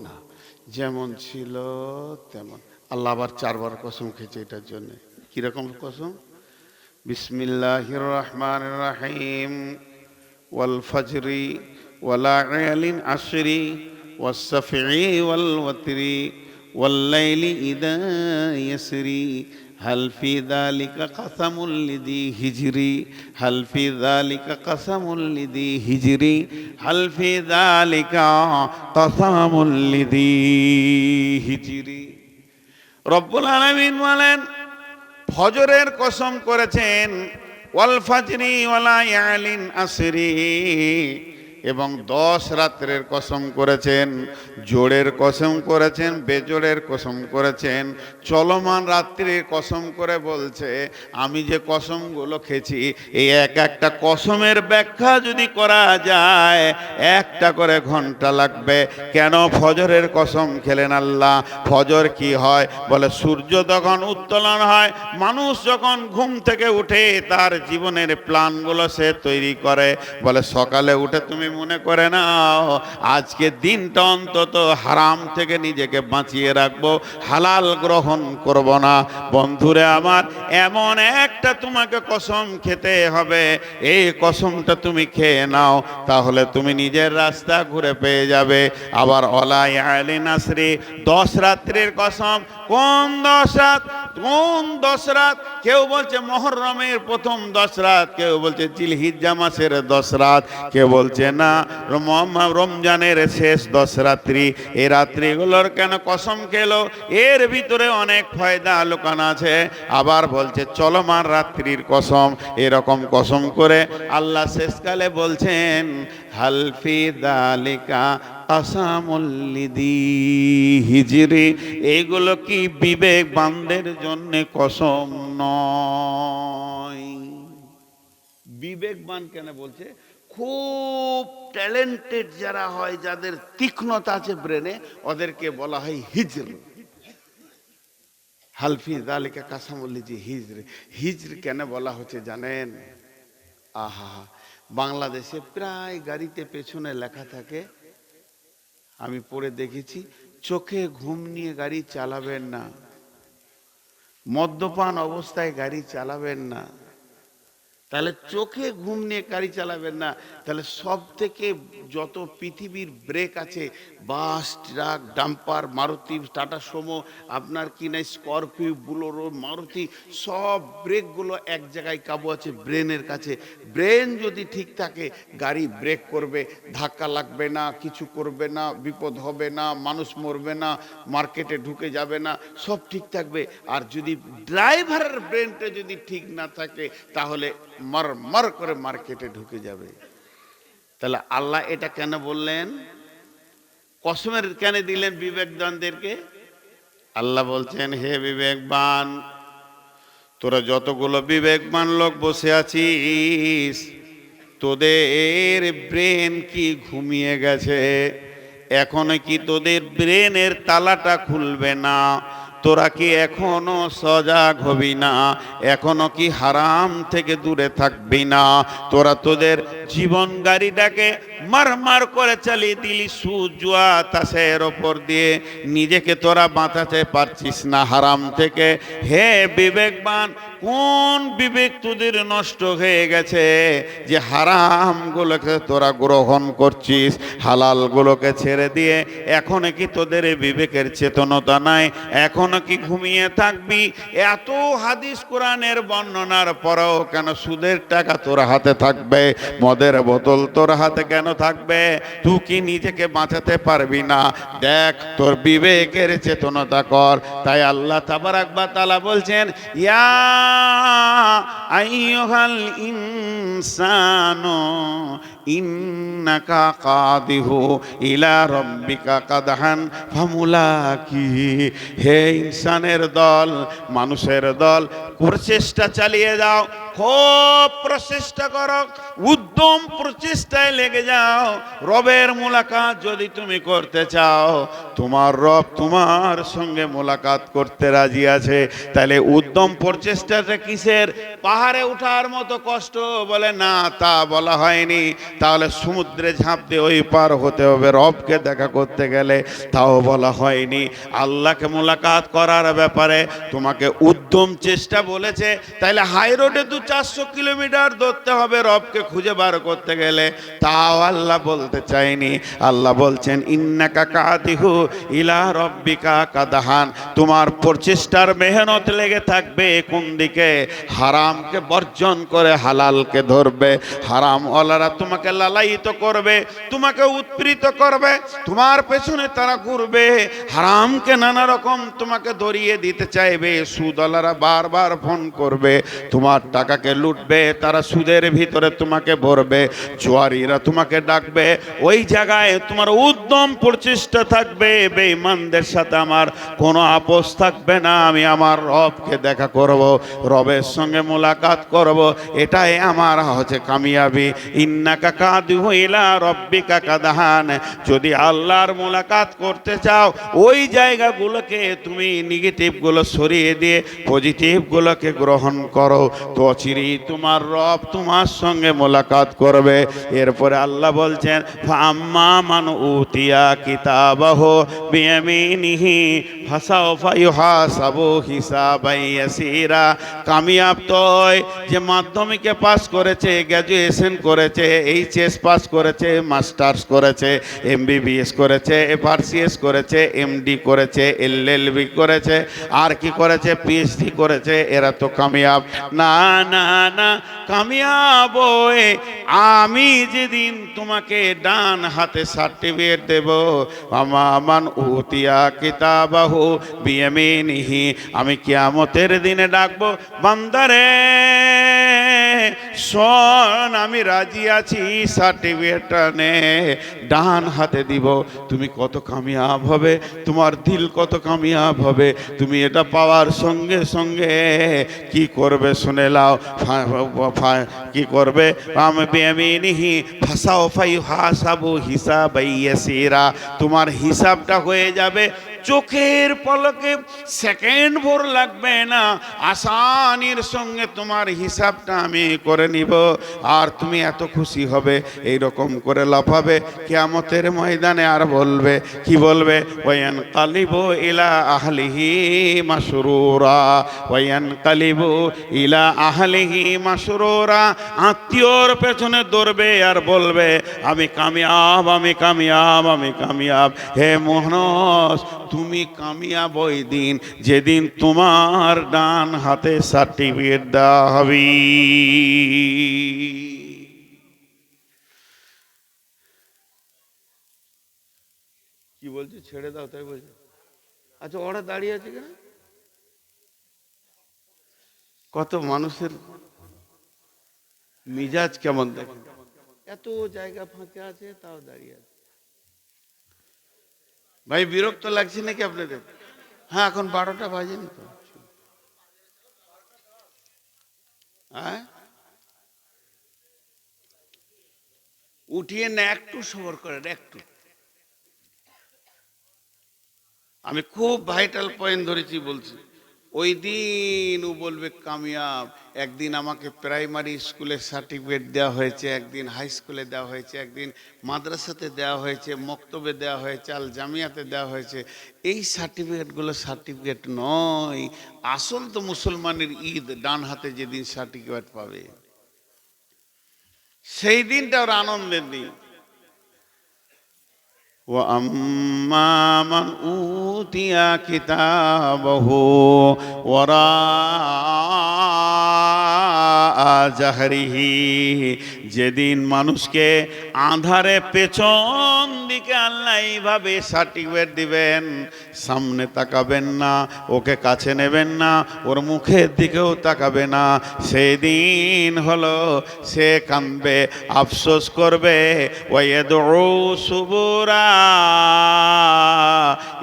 না, যেমন ছিল তেমন। আল্লাহ আবার 4 বার কসম খেয়েছে এটার জন্য। কিরকম কসম? বিসমিল্লাহির রহমানির রহিম। ওয়াল ফজরি ওয়ালায়ালিন আশরি ওয়াস শাফঈ ওয়াল ওয়াতরি ওয়াল লাইলি ইযা ইয়াসরি হাল ফি যালিকা কাসামুল লিযি হিজরি হাল ফি যালিকা কাসামুল লিযি হিজরি হাল ফি যালিকা কাসামুল লিযি হিজরি। রব্বুল আলামিন বলেন, ফজরের কসম করেছেন, ওয়াল ফাজরি ওয়ালায়ালিন আশরি, এবং 10 রাত্রের কসম করেছেন। জোড়ের কসম করেছেন, বেজোড়ের কসম করেছেন। চলমান রাত্রির কসম করে বলছে, আমি যে কসমগুলো খেয়েছি, এই এক একটা কসমের ব্যাখ্যা যদি করা যায় 1টা করে ঘন্টা লাগবে। কেন ফজরের কসম খেলেন আল্লাহ? ফজর কি হয়? বলে সূর্য যখন উত্তোলন হয়, মানুষ যখন ঘুম থেকে উঠে তার জীবনের প্ল্যানগুলো সে তৈরি করে। বলে সকালে উঠে তুমি মনে করে নাও, আজকে দিনটা অন্তত হারাম থেকে নিজেকে বাঁচিয়ে রাখবো, হালাল গ্রহণ করব না। বন্ধুরে আমার, এমন একটা তোমাকে কসম খেতে হবে, এই কসমটা তুমি খেয়ে নাও, তাহলে তুমি নিজের রাস্তা ঘুরে পেয়ে যাবে। আবার ওয়ালায়ালিন আশরি, 10 রাত্রির কসম। কোন 10 রাত? কোন 10 রাত? কেউ বলছে মুহররমের প্রথম 10 রাত, কেউ বলছে জিলহিজ্জা মাসের 10 রাত, কেউ বলছে না রমজানের শেষ 10 রাত্রি। এই রাত্রিগুলোর কেন কসম খেলো? এর ভিতরে অনেক ফায়দা লুকানো আছে। আবার বলছে চলমান রাত্রির কসম। এরকম কসম করে আল্লাহ শেষকালে বলছেন হাল ফি যালিকা কাসামুল লিযি হিজরি, এইগুলো কি বিবেকবানদের জন্য কসম নয়? বিবেকবান কেন বলছে? খুব ট্যালেন্টেড যারা হয়, যাদের তীক্ষ্ণতা আছে ব্রেনে, ওদেরকে বলা হয় হিজর। হাল ফি যালিকা কাসামুল লিযি হিজর। হিজর কেন বলা হচ্ছে জানেন? আহা, বাংলাদেশে প্রায় গাড়িতে পেছনে লেখা থাকে, আমি পড়ে দেখেছি, চোখে ঘুম নিয়ে গাড়ি চালাবেন না, মদ্যপান অবস্থায় গাড়ি চালাবেন না। তাহলে চোখে ঘুম নিয়ে গাড়ি চালাবেন না। তাহলে সব থেকে যত পৃথিবীর ব্রেক আছে, bus, truck, dumper, Maruti, Tata Sumo, আপনার কি নাই স্করপিও, বুলোরো, মারুতি, সব ব্রেকগুলো এক জায়গায় কাবু আছে ব্রেনের কাছে। ব্রেন যদি ঠিক থাকে, গাড়ি ব্রেক করবে, ধাক্কা লাগবে না, কিছু করবে না, বিপদ হবে না, মানুষ মরবে না, মার্কেটে ঢুকে যাবে না, সব ঠিক থাকবে। আর যদি ড্রাইভারের ব্রেনটা যদি ঠিক না থাকে, তাহলে মার মার করে মার্কেটে ঢুকে যাবে। তাহলে আল্লাহ এটা কেন বললেন? কসমের কেন দিলেন বিবেকবানদেরকে? আল্লাহ বলছেন হে বিবেকবান, তোরা যতগুলো বিবেকবান লোক বসে আছিস, তোদের ব্রেন কি ঘুমিয়ে গেছে? এখনো কি তোদের ব্রেনের তালাটা খুলবে না? তোরা কি এখনো সজাগ হবি না? এখনো কি হারাম থেকে দূরে থাকবি না? তোরা তোদের জীবন গাড়িটাকে মার করে চালিয়ে দিলি সুদ, জুয়া, তাসের ওপর দিয়ে। নিজেকে তোরা বাঁচাতে পারছিস না হারাম থেকে। হে বিবেকবান, কোন বিবেক তোদের নষ্ট হয়ে গেছে যে হারামগুলোকে তোরা গ্রহণ করছিস, হালালগুলোকে ছেড়ে দিয়ে? এখনো কি তোদের বিবেকের চেতনতা নাই? এখনো কি ঘুমিয়ে থাকবি? এত হাদিস কোরআনের বর্ণনার পরেও কেন সুদের টাকা তোর হাতে থাকবে? মদের বোতল তোর হাতে কেন থাকবে? তুই কি নিজেকে বাঁচাতে পারবি না? দেখ, তোর বিবেকের চেতনতা কর। তাই আল্লাহ তাবারাক ওয়া তাআলা বলছেন ইয়া আইয়ুহাল ইনসানু ইন্নাকা কাদিহু ইলা রাব্বিকা কাদহান ফামুলাকি। হে ইনসানের দল, মানুষের দল, প্রচেষ্টা চালিয়ে যাও, খুব প্রচেষ্টা করো, উদ্যম প্রচেষ্টায় লেগে যাও। রবের মুলাকাত যদি তুমি করতে চাও, তোমার রব তোমার সঙ্গে মুলাকাত করতে রাজি আছে। তাহলে উদ্যম প্রচেষ্টাটা কিসের? পাহাড়ে ওঠার মতো কষ্ট বলে না, তা বলা হয়নি। তাহলে সমুদ্রে ঝাঁপ দিয়ে ওই পার হতে হবে রবকে দেখা করতে গেলে, তাও বলা হয়নি। আল্লাহকে মুলাকাত করার ব্যাপারে তোমাকে উদ্যম চেষ্টা বলেছে। তাইলে হাই রোডে 400 কিলোমিটার দৌড়তে হবে রবকে খুঁজে বার করতে গেলে, তাও আল্লাহ বলতে চাইনি। আল্লাহ বলছেন ইন্নাকা কাদিহু ইলা রাব্বিকা কাদহান। তোমার প্রচেষ্টার মেহনত লেগে থাকবে কোন দিকে? হারামকে বর্জন করে হালালকে ধরবে। হারাম ওয়ালারা তোমাকে লালায়িত করবে, তোমাকে উৎপীড়িত করবে, তোমার পেছনে তারা ঘুরবে, হারামকে নানা রকম তোমাকে ধরিয়ে দিতে চাইবে। সুদওয়ালারা বারবার ফোন করবে, তোমার টাকাকে লুটবে, তারা সুদের ভিতরে তোমাকে ভরবে। জুয়ারিরা তোমাকে ডাকবে, ওই জায়গায় তোমার উদ্যম প্রচেষ্টা থাকবে। বেঈমানদের সাথে আমার কোনো আপোষ থাকবে না। আমি আমার রবকে দেখা করব, রবের সঙ্গে মোলাকাত করব, এটাই আমার হচ্ছে কামিয়াবি। ইন্নাকা কাদিহু ইলা রাব্বিকা কাদহান। যদি আল্লাহর মোলাকাত করতে চাও, ওই জায়গাগুলোকে তুমি নেগেটিভগুলো সরিয়ে দিয়ে পজিটিভগুলোকে গ্রহণ করো, তো অচিরেই তোমার রব তোমার সঙ্গে মোলাকাত করবে। এরপরে আল্লাহ বলছেন ফাম্মা মান উতিয়া কিতাবাহু বিয়ামিনিহি ফাসাউফা ইউহাসাবু হিসাবান ইয়াসীরা। কামিয়াব তয় যে মাধ্যমিকে পাস করেছে, গ্র্যাজুয়েশন করেছে, এইচএস পাস করেছে, মাস্টার্স করেছে, এমবিবিএস করেছে, এফআরসিএস করেছে, এমডি করেছে, এলএলবি করেছে, আর কি করেছে, পিএইচডি করেছে, এরা তো কামিয়াব না। না না, কামিয়াব আমি যেদিন তোমাকে ডান হাতে সার্টিফিকেট দেব, আমান উতিয়া কিতাবাহু বিয়ামিনিহি, আমি কিয়ামতের দিনে ডাকবো বান্দারে শোন আমি রাজি আছি, সার্টিফিকেটটা নে, ডান হাতে দিব। তুমি কত কামিয়াব হবে, তোমার দিল কত কামিয়াব হবে। তুমি এটা পাওয়ার সঙ্গে সঙ্গে কি করবে শুনে লাও। কি করবে, আমি বিয়ামিনিহি ফাসাউফা ইউহাসাবু হিসাবান ইয়াসীরা, তোমার হিসাবটা হয়ে যাবে চোখের পলকে, সেকেন্ড ভোর লাগবে না, আসানির সঙ্গে তোমার হিসাবটা আমি করে নিব। আর তুমি এত খুশি হবে, এই রকম করে লাফাবে কিয়ামতের ময়দানে। আর বলবে, কি বলবে, ওয়ায়ানকালিবু ইলা আহলিহি মাসরুরা, ওয়ায়ানকালিবু ইলা আহলিহি মাসরুরা। আত্মীয়র পেছনে দৌড়বে আর বলবে আমি কামিয়াব, আমি কামিয়াব, আমি কামিয়াব। হে মহনস, তুমি কামিয়াব ওই দিন যেদিন তোমার ডান হাতে সার্টিফিকেট দেওয়া হবে। কি বলছি, ছেড়ে দাও তাই বলছি। আচ্ছা, ওরা দাঁড়িয়ে আছে কেন? কত মানুষের মিজাজ কেমন দেখেন, এত জায়গা ফাঁকা আছে তাও দাঁড়িয়ে আছে। ভাই বিরক্ত লাগছে নাকি আপনাদের? হ্যাঁ, এখন 12টা বাজেনি তো। হ্যাঁ, উঠিয়ে না, একটু সবর করেন একটু। আমি খুব ভাইটাল পয়েন্ট ধরেছি বলছি। ওই দিন ও বলবে কামিয়াব। একদিন আমাকে প্রাইমারি স্কুলে সার্টিফিকেট দেওয়া হয়েছে, একদিন হাই স্কুলে দেওয়া হয়েছে, একদিন মাদ্রাসাতে দেওয়া হয়েছে, মক্তবে দেওয়া হয়েছে, আল জামিয়াতে দেওয়া হয়েছে। এই সার্টিফিকেটগুলো সার্টিফিকেট নয়, আসল তো মুসলমানের ঈদ ডান হাতে যেদিন সার্টিফিকেট পাবে, সেই দিনটা ওর আনন্দের দিন। وَأَمَّا مَنْ أُوتِيَ كِتَابَهُ وَرَاءَ ظَهْرِهِ, যেদিন মানুষকে আধারে পেছন দিকে আল্লাহ এইভাবে সার্টিফিকেট দিবেন, সামনে তাকাবেন না, ওকে কাছে নেবেন না, ওর মুখের দিকেও তাকাবে না। সেদিন হলো সে কাঁদবে, আফসোস করবে। ওয়ায়াদউ সুবুরা,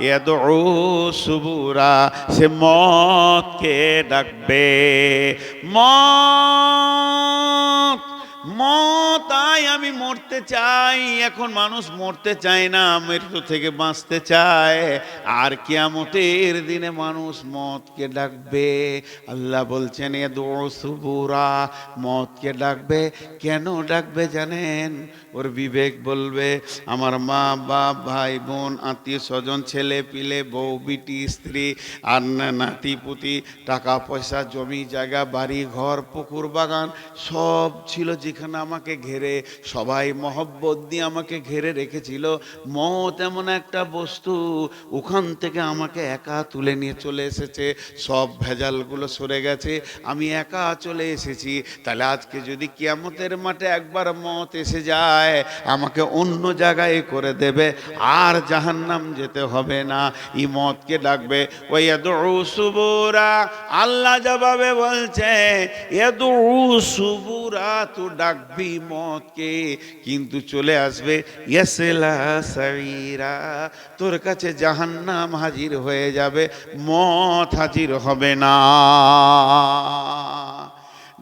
ইয়াদউ সুবুরা, সে মতকে ডাকবে। মত, মত আয়, আমি মরতে চাই। এখন মানুষ মরতে চায় না, মৃত্যু থেকে বাঁচতে চায়। আর কিয়ামতের দিনে মানুষ মতকে ডাকবে। আল্লাহ বলছেন ইয়াদউ সুবুরা, মতকে ডাকবে। কেন ডাকবে জানেন? ওর বিবেক বলবে, আমার মা বাপ, ভাই বোন, আত্মীয় স্বজন, ছেলে পিলে, বউ বিটি, স্ত্রী আর নাতি পুতি, টাকা পয়সা, জমি জায়গা, বাড়ি ঘর, পুকুর বাগান সব ছিল যেখানে আমাকে ঘেরে, সবাই মহব্বত দিয়ে আমাকে ঘেরে রেখেছিল। মত এমন একটা বস্তু, ওখান থেকে আমাকে একা তুলে নিয়ে চলে এসেছে। সব ভেজালগুলো সরে গেছে, আমি একা চলে এসেছি। তাহলে আজকে যদি কিয়ামতের মাঠে একবার মত এসে যায়, আমাকে অন্য জায়গায় করে দেবে, আর জাহান্নাম যেতে হবে না। এই মতকে ডাকবে। ওয়ায়াদউ সুবুরা, আল্লাহ জবাবে বলছে ইয়াদউ সুবুরা, তো ডাকবি মতকে, কিন্তু চলে আসবে ইয়াসলা সাইরা, তোর কাছে জাহান্নাম হাজির হয়ে যাবে, মত হাজির হবে না।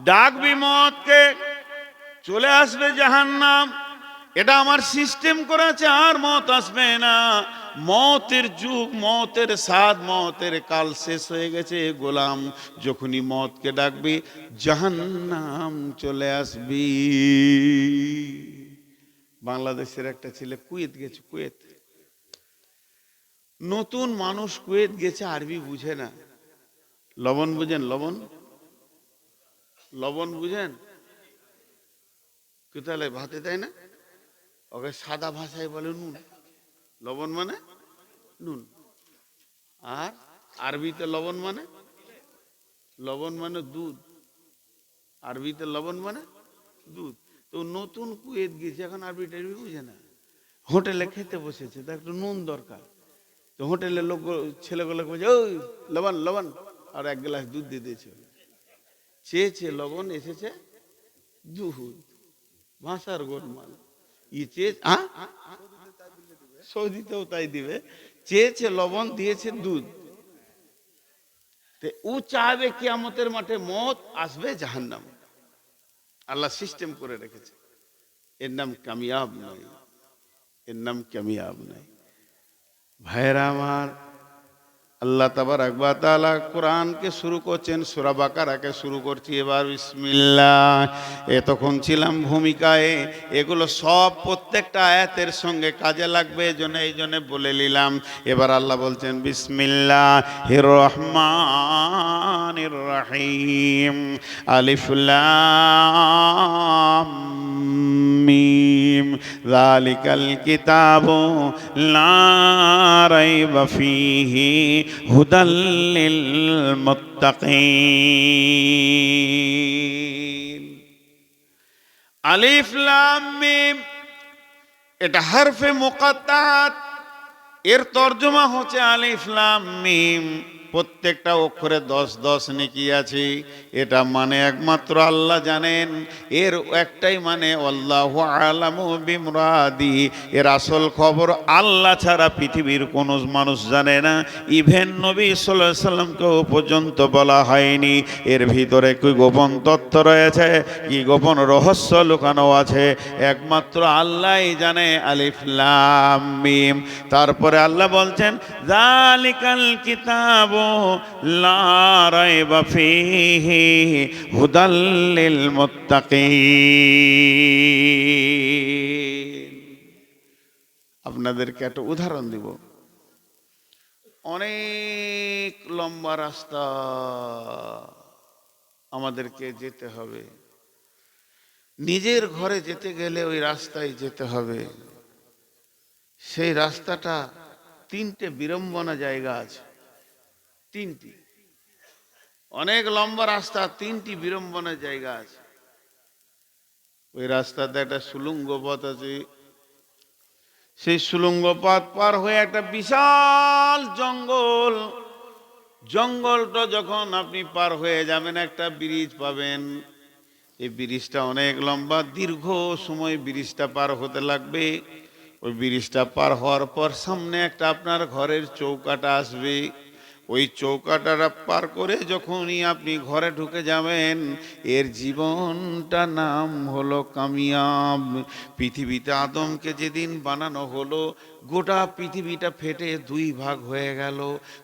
ডাকবি মতকে, চলে আসবে জাহান্নাম। এটা আমার সিস্টেম করা আছে, আর মত আসবে না। মতের যুগ, মতের স্বাদ, মতের কাল শেষ হয়ে গেছে গোলাম। যখনই মতকে ডাকবি জাহান্নাম চলে আসবি। বাংলাদেশের একটা ছেলে কুয়েত গেছে, কুয়েত। নতুন মানুষ কুয়েত গেছে, আরবি বুঝে না। লবণ বুঝেন? লবণ, লবণ বুঝেন? কোথায় ভাতে দেয় না, ওকে সাদা ভাষায় বলে নুন। লবণ মানে নুন। আর আরবিতে লবণ মানে, লবণ মানে দুধ। আরবিতে লবণ মানে দুধ। তো নতুন কুয়েত গেছে, এখন আরবি টারবি বুঝে না। হোটেলে খেতে বসেছে, তার একটু নুন দরকার। তো হোটেলের লোক, ছেলেগুলো বলছে ওই লবণ লবণ, আর এক গ্লাস দুধ দিয়ে দিয়েছে। চেয়েছে লবণ, এসেছে দুধ। ভাষার গোলমাল। সৌদিতেও তাই দিবে। চেয়েছে লবণ, দিয়েছে দুধ। ও চাইবে কিয়ামতের মাঠে মত আসবে, জাহান্নাম। আল্লাহ সিস্টেম করে রেখেছে। এর নাম কামিয়াব নয়, এর নাম কামিয়াব নয়। ভাইরা আমার, আল্লাহ তাবারক ওয়া তাআলা কোরআনকে শুরু করছেন, সূরা বাকারাকে শুরু করছি এবার। বিসমিল্লাহ। এতক্ষণ ছিলাম ভূমিকায়, এগুলো সব প্রত্যেকটা আয়াতের সঙ্গে কাজে লাগবে, এই জন্য বলে নিলাম। এবার আল্লাহ বলছেন বিসমিল্লাহির রহমানির রহিম। আলিফ লাম মিম যালিকাল কিতাবু লা রাইবা ফীহি হুদাল লিল মুত্তাকিন। আলিফ লাম মিম, এটা হরফে মুকাত্তাত। এর তর্জমা হচ্ছে আলিফ লাম মিম। প্রত্যেকটা অক্ষরে 10-10 নেকি আছে। এটা মানে একমাত্র আল্লাহ জানেন। এর একটাই মানে আল্লাহু আলামু বিমুরাদি। এর আসল খবর আল্লাহ ছাড়া পৃথিবীর কোনো মানুষ জানে না। ইভেন নবী সাল্লাল্লাহু আলাইহি সাল্লামকেও পর্যন্ত বলা হয়নি। এর ভিতরে কি গোপন তথ্য রয়েছে, কি গোপন রহস্য লুকানো আছে, একমাত্র আল্লাহই জানে। আলিফ লাম মিম। তারপরে আল্লাহ বলছেন যালিকাল কিতাবু লা রাইবা ফীহি হুদাল লিল মুত্তাকিন। আপনাদেরকে একটা উদাহরণ দিব। অনেক লম্বা রাস্তা আমাদেরকে যেতে হবে। নিজের ঘরে যেতে গেলে ওই রাস্তায় যেতে হবে। সেই রাস্তাটা 3টে বিড়ম্বনা জায়গা আছে। 3টি, অনেক লম্বা রাস্তা, 3টি বিড়ম্বনা জায়গা আছে। ওই রাস্তাতে একটা সুলঙ্গ পথ আছে। সেই সুলঙ্গ পথ পার হয়ে একটা বিশাল জঙ্গল। জঙ্গলটা যখন আপনি পার হয়ে যাবেন, একটা ব্রিজ পাবেন। এই ব্রিজটা অনেক লম্বা, দীর্ঘ সময় ব্রিজটা পার হতে লাগবে। ওই ব্রিজটা পার হওয়ার পর সামনে একটা আপনার ঘরের চৌকাটা আসবে। ওই চৌকাটা পার করে যখনই আপনি ঘরে ঢুকে যাবেন, এর জীবনটা নাম হলো কামিয়াব। পৃথিবীতে আদমকে যেদিন বানানো হলো, গোটা পৃথিবীটা ফেটে 2 ভাগ হয়ে গেল।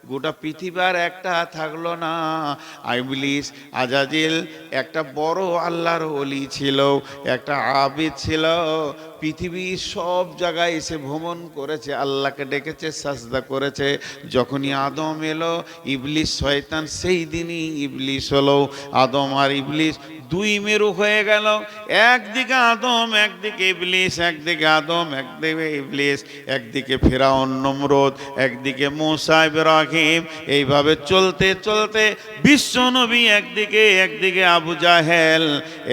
গোটা পৃথিবী আর একটা থাকলো না। ইবলিস, আজাজিল একটা বড় আল্লাহর ওলি ছিল, একটা আবিদ ছিল। পৃথিবীর সব জায়গায় এসে ভ্রমণ করেছে, আল্লাহকে ডেকেছে, সাজদা করেছে। যখনই আদম এলো, ইবলিস শয়তান সেই দিনই ইবলিস হলো। আদম আর ইবলিস 2 মেরু হয়ে গেল। একদিকে আদম, একদিকে ইবলিস, একদিকে আদম, একদিকে ইবলিস, একদিকে ফিরআউন নমরুদ, একদিকে মুসা ইব্রাহিম। এইভাবে চলতে চলতে বিশ্ব নবী একদিকে, একদিকে আবু জাহেল।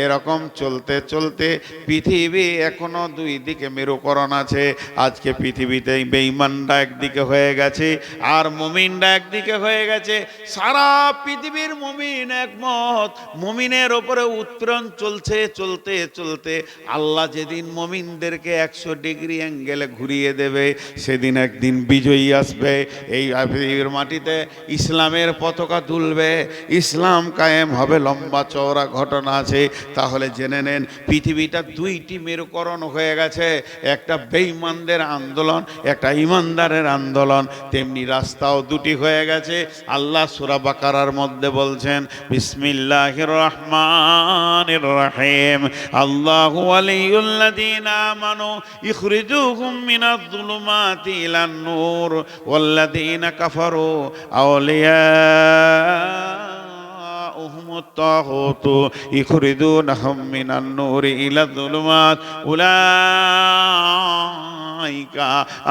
এরকম চলতে চলতে পৃথিবী এখনো 2 দিকে মেরুকরণ আছে। আজকে পৃথিবীতে বেঈমানরা একদিকে হয়ে গেছে, আর মুমিনরা একদিকে হয়ে গেছে। সারা পৃথিবীর মুমিন একমত। মুমিনের ওপরে উৎপীড়ন চলছে চলতে চলতে আল্লাহ যেদিন মুমিনদেরকে 100 ডিগ্রি অ্যাঙ্গেলে ঘুরিয়ে দেবে, সেদিন একদিন বিজয়ী আসবে। এই পৃথিবীর মাটিতে ইসলামের পতাকা তুলবে, ইসলাম কায়েম হবে। লম্বা চওড়া ঘটনা আছে। তাহলে জেনে নেন, পৃথিবীটা 2টি মেরুকরণ হয়ে হয়ে গেছে একটা বেঈমানদের আন্দোলন একটা ইমানদারের আন্দোলন, তেমনি রাস্তাও দুটি হয়ে গেছে। আল্লাহ সূরা বাকারার মধ্যে বলছেন বিসমিল্লাহির রহমানির রহিম আল্লাহু ওয়ালিয়ুল্লাযীনা আমানু ইখরিজুহুম মিনাজ যুলুমাতি ইলান নূর ওয়াল্লাযীনা কাফারু আউলিয়াউহুমুত তাগুতু ইখরিজুনাহুম মিনান নূরি ইলায যুলুমাত উলাইকা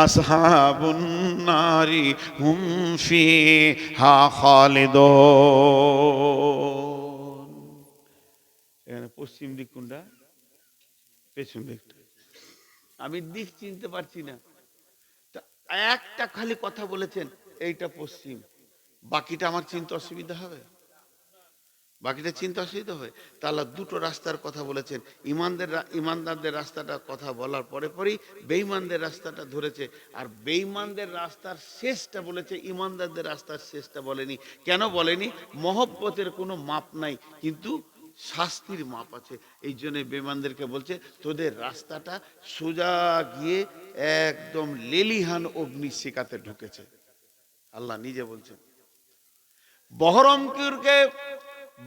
আসহাবুন নারি হুম ফিহা খালিদুন। এখানে পশ্চিম দিক কোনটা? পেছন দিকটা। আমি দিক চিনতে পারছি না। তা একটা খালি কথা বলেছেন এইটা পশ্চিম, বাকিটা আমার চিনতে অসুবিধা হবে? বাকিটা চিন্তা অসুবিধা হবে? তাহলে দুটো রাস্তার কথা বলেছেন। ইমানদারদের রাস্তাটা কথা বলার পরে পরেই বেঈমানদের রাস্তাটা ধরেছে, আর বেঈমানদের রাস্তার শেষটা বলেছে, ইমানদারদের রাস্তার শেষটা বলেনি। কেন বলেনি? মহব্বতের কোনো মাপ নাই, কিন্তু শাস্তির মাপ আছে। এই জন্য বেঈমানদেরকে বলছে তোদের রাস্তাটা সোজা গিয়ে একদম লেলিহান অগ্নিশিখাতে ঢুকেছে। আল্লাহ নিজে বলছেন। বহরমপুরকে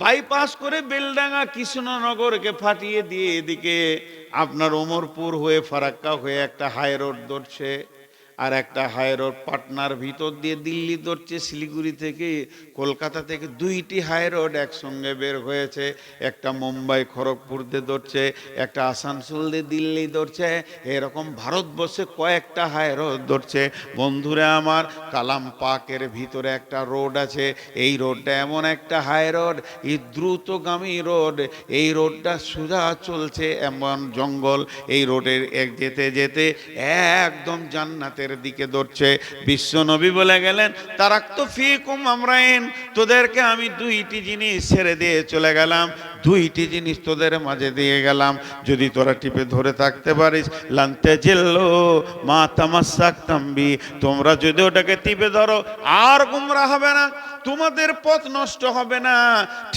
বাইপাস করে বেলডাঙ্গা কৃষ্ণনগরকে ফাটিয়ে দিয়ে এদিকে আপনার ওমরপুর হয়ে ফারাক্কা হয়ে একটা হাই রোড ধরছে, আর একটা হাই রোড পাটনার ভিতর দিয়ে দিল্লি ধরছে। শিলিগুড়ি থেকে কলকাতা থেকে দুইটি হাই রোড একসঙ্গে বের হয়েছে, একটা মুম্বাই খড়গপুর দিয়ে ধরছে, একটা আসানসোল দিয়ে দিল্লি ধরছে। এরকম ভারতবর্ষে কয়েকটা হাই রোড ধরছে। বন্ধুরা আমার, কালাম পাকের ভিতরে একটা রোড আছে। এই রোডটা এমন একটা হাই রোড, এই দ্রুতগামী রোড। এই রোডটা সোজা চলছে এমন জঙ্গল। এই রোডের এক যেতে যেতে একদম জান্নাতের দিকে ধরছে। বিশ্ব নবী বলে গেলেন তারাক্তু ফীকুম আমরাইন, তোদেরকে আমি দুইটি জিনিস ছেড়ে দিয়ে চলে গেলাম, দুইটি জিনিস তোদের মাঝে দিয়ে গেলাম, যদি তোরা টিপে ধরে থাকতে পারিস লান তাজিল্লু মা তামাসসাকতুম বি, তোমরা যদি ওটাকে টিপে ধরো আর গুমরা হবে না, তোমাদের পথ নষ্ট হবে না,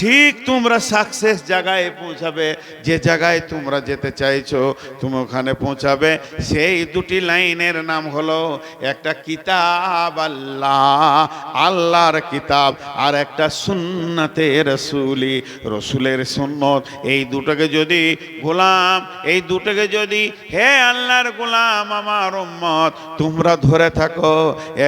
ঠিক তোমরা সাকসেস জায়গায় পৌঁছাবে। যে জায়গায় তোমরা যেতে চাইছো তুমি ওখানে পৌঁছাবে। সেই দুটি লাইনের নাম হলো, একটা কিতাব আল্লাহ, আল্লাহর কিতাব, আর একটা সুন্নতে রসুলি, রসুলের সুন্নত। এই দুটোকে যদি গোলাম, এই দুটোকে যদি হে আল্লাহর গোলাম আমার উম্মত তোমরা ধরে থাকো,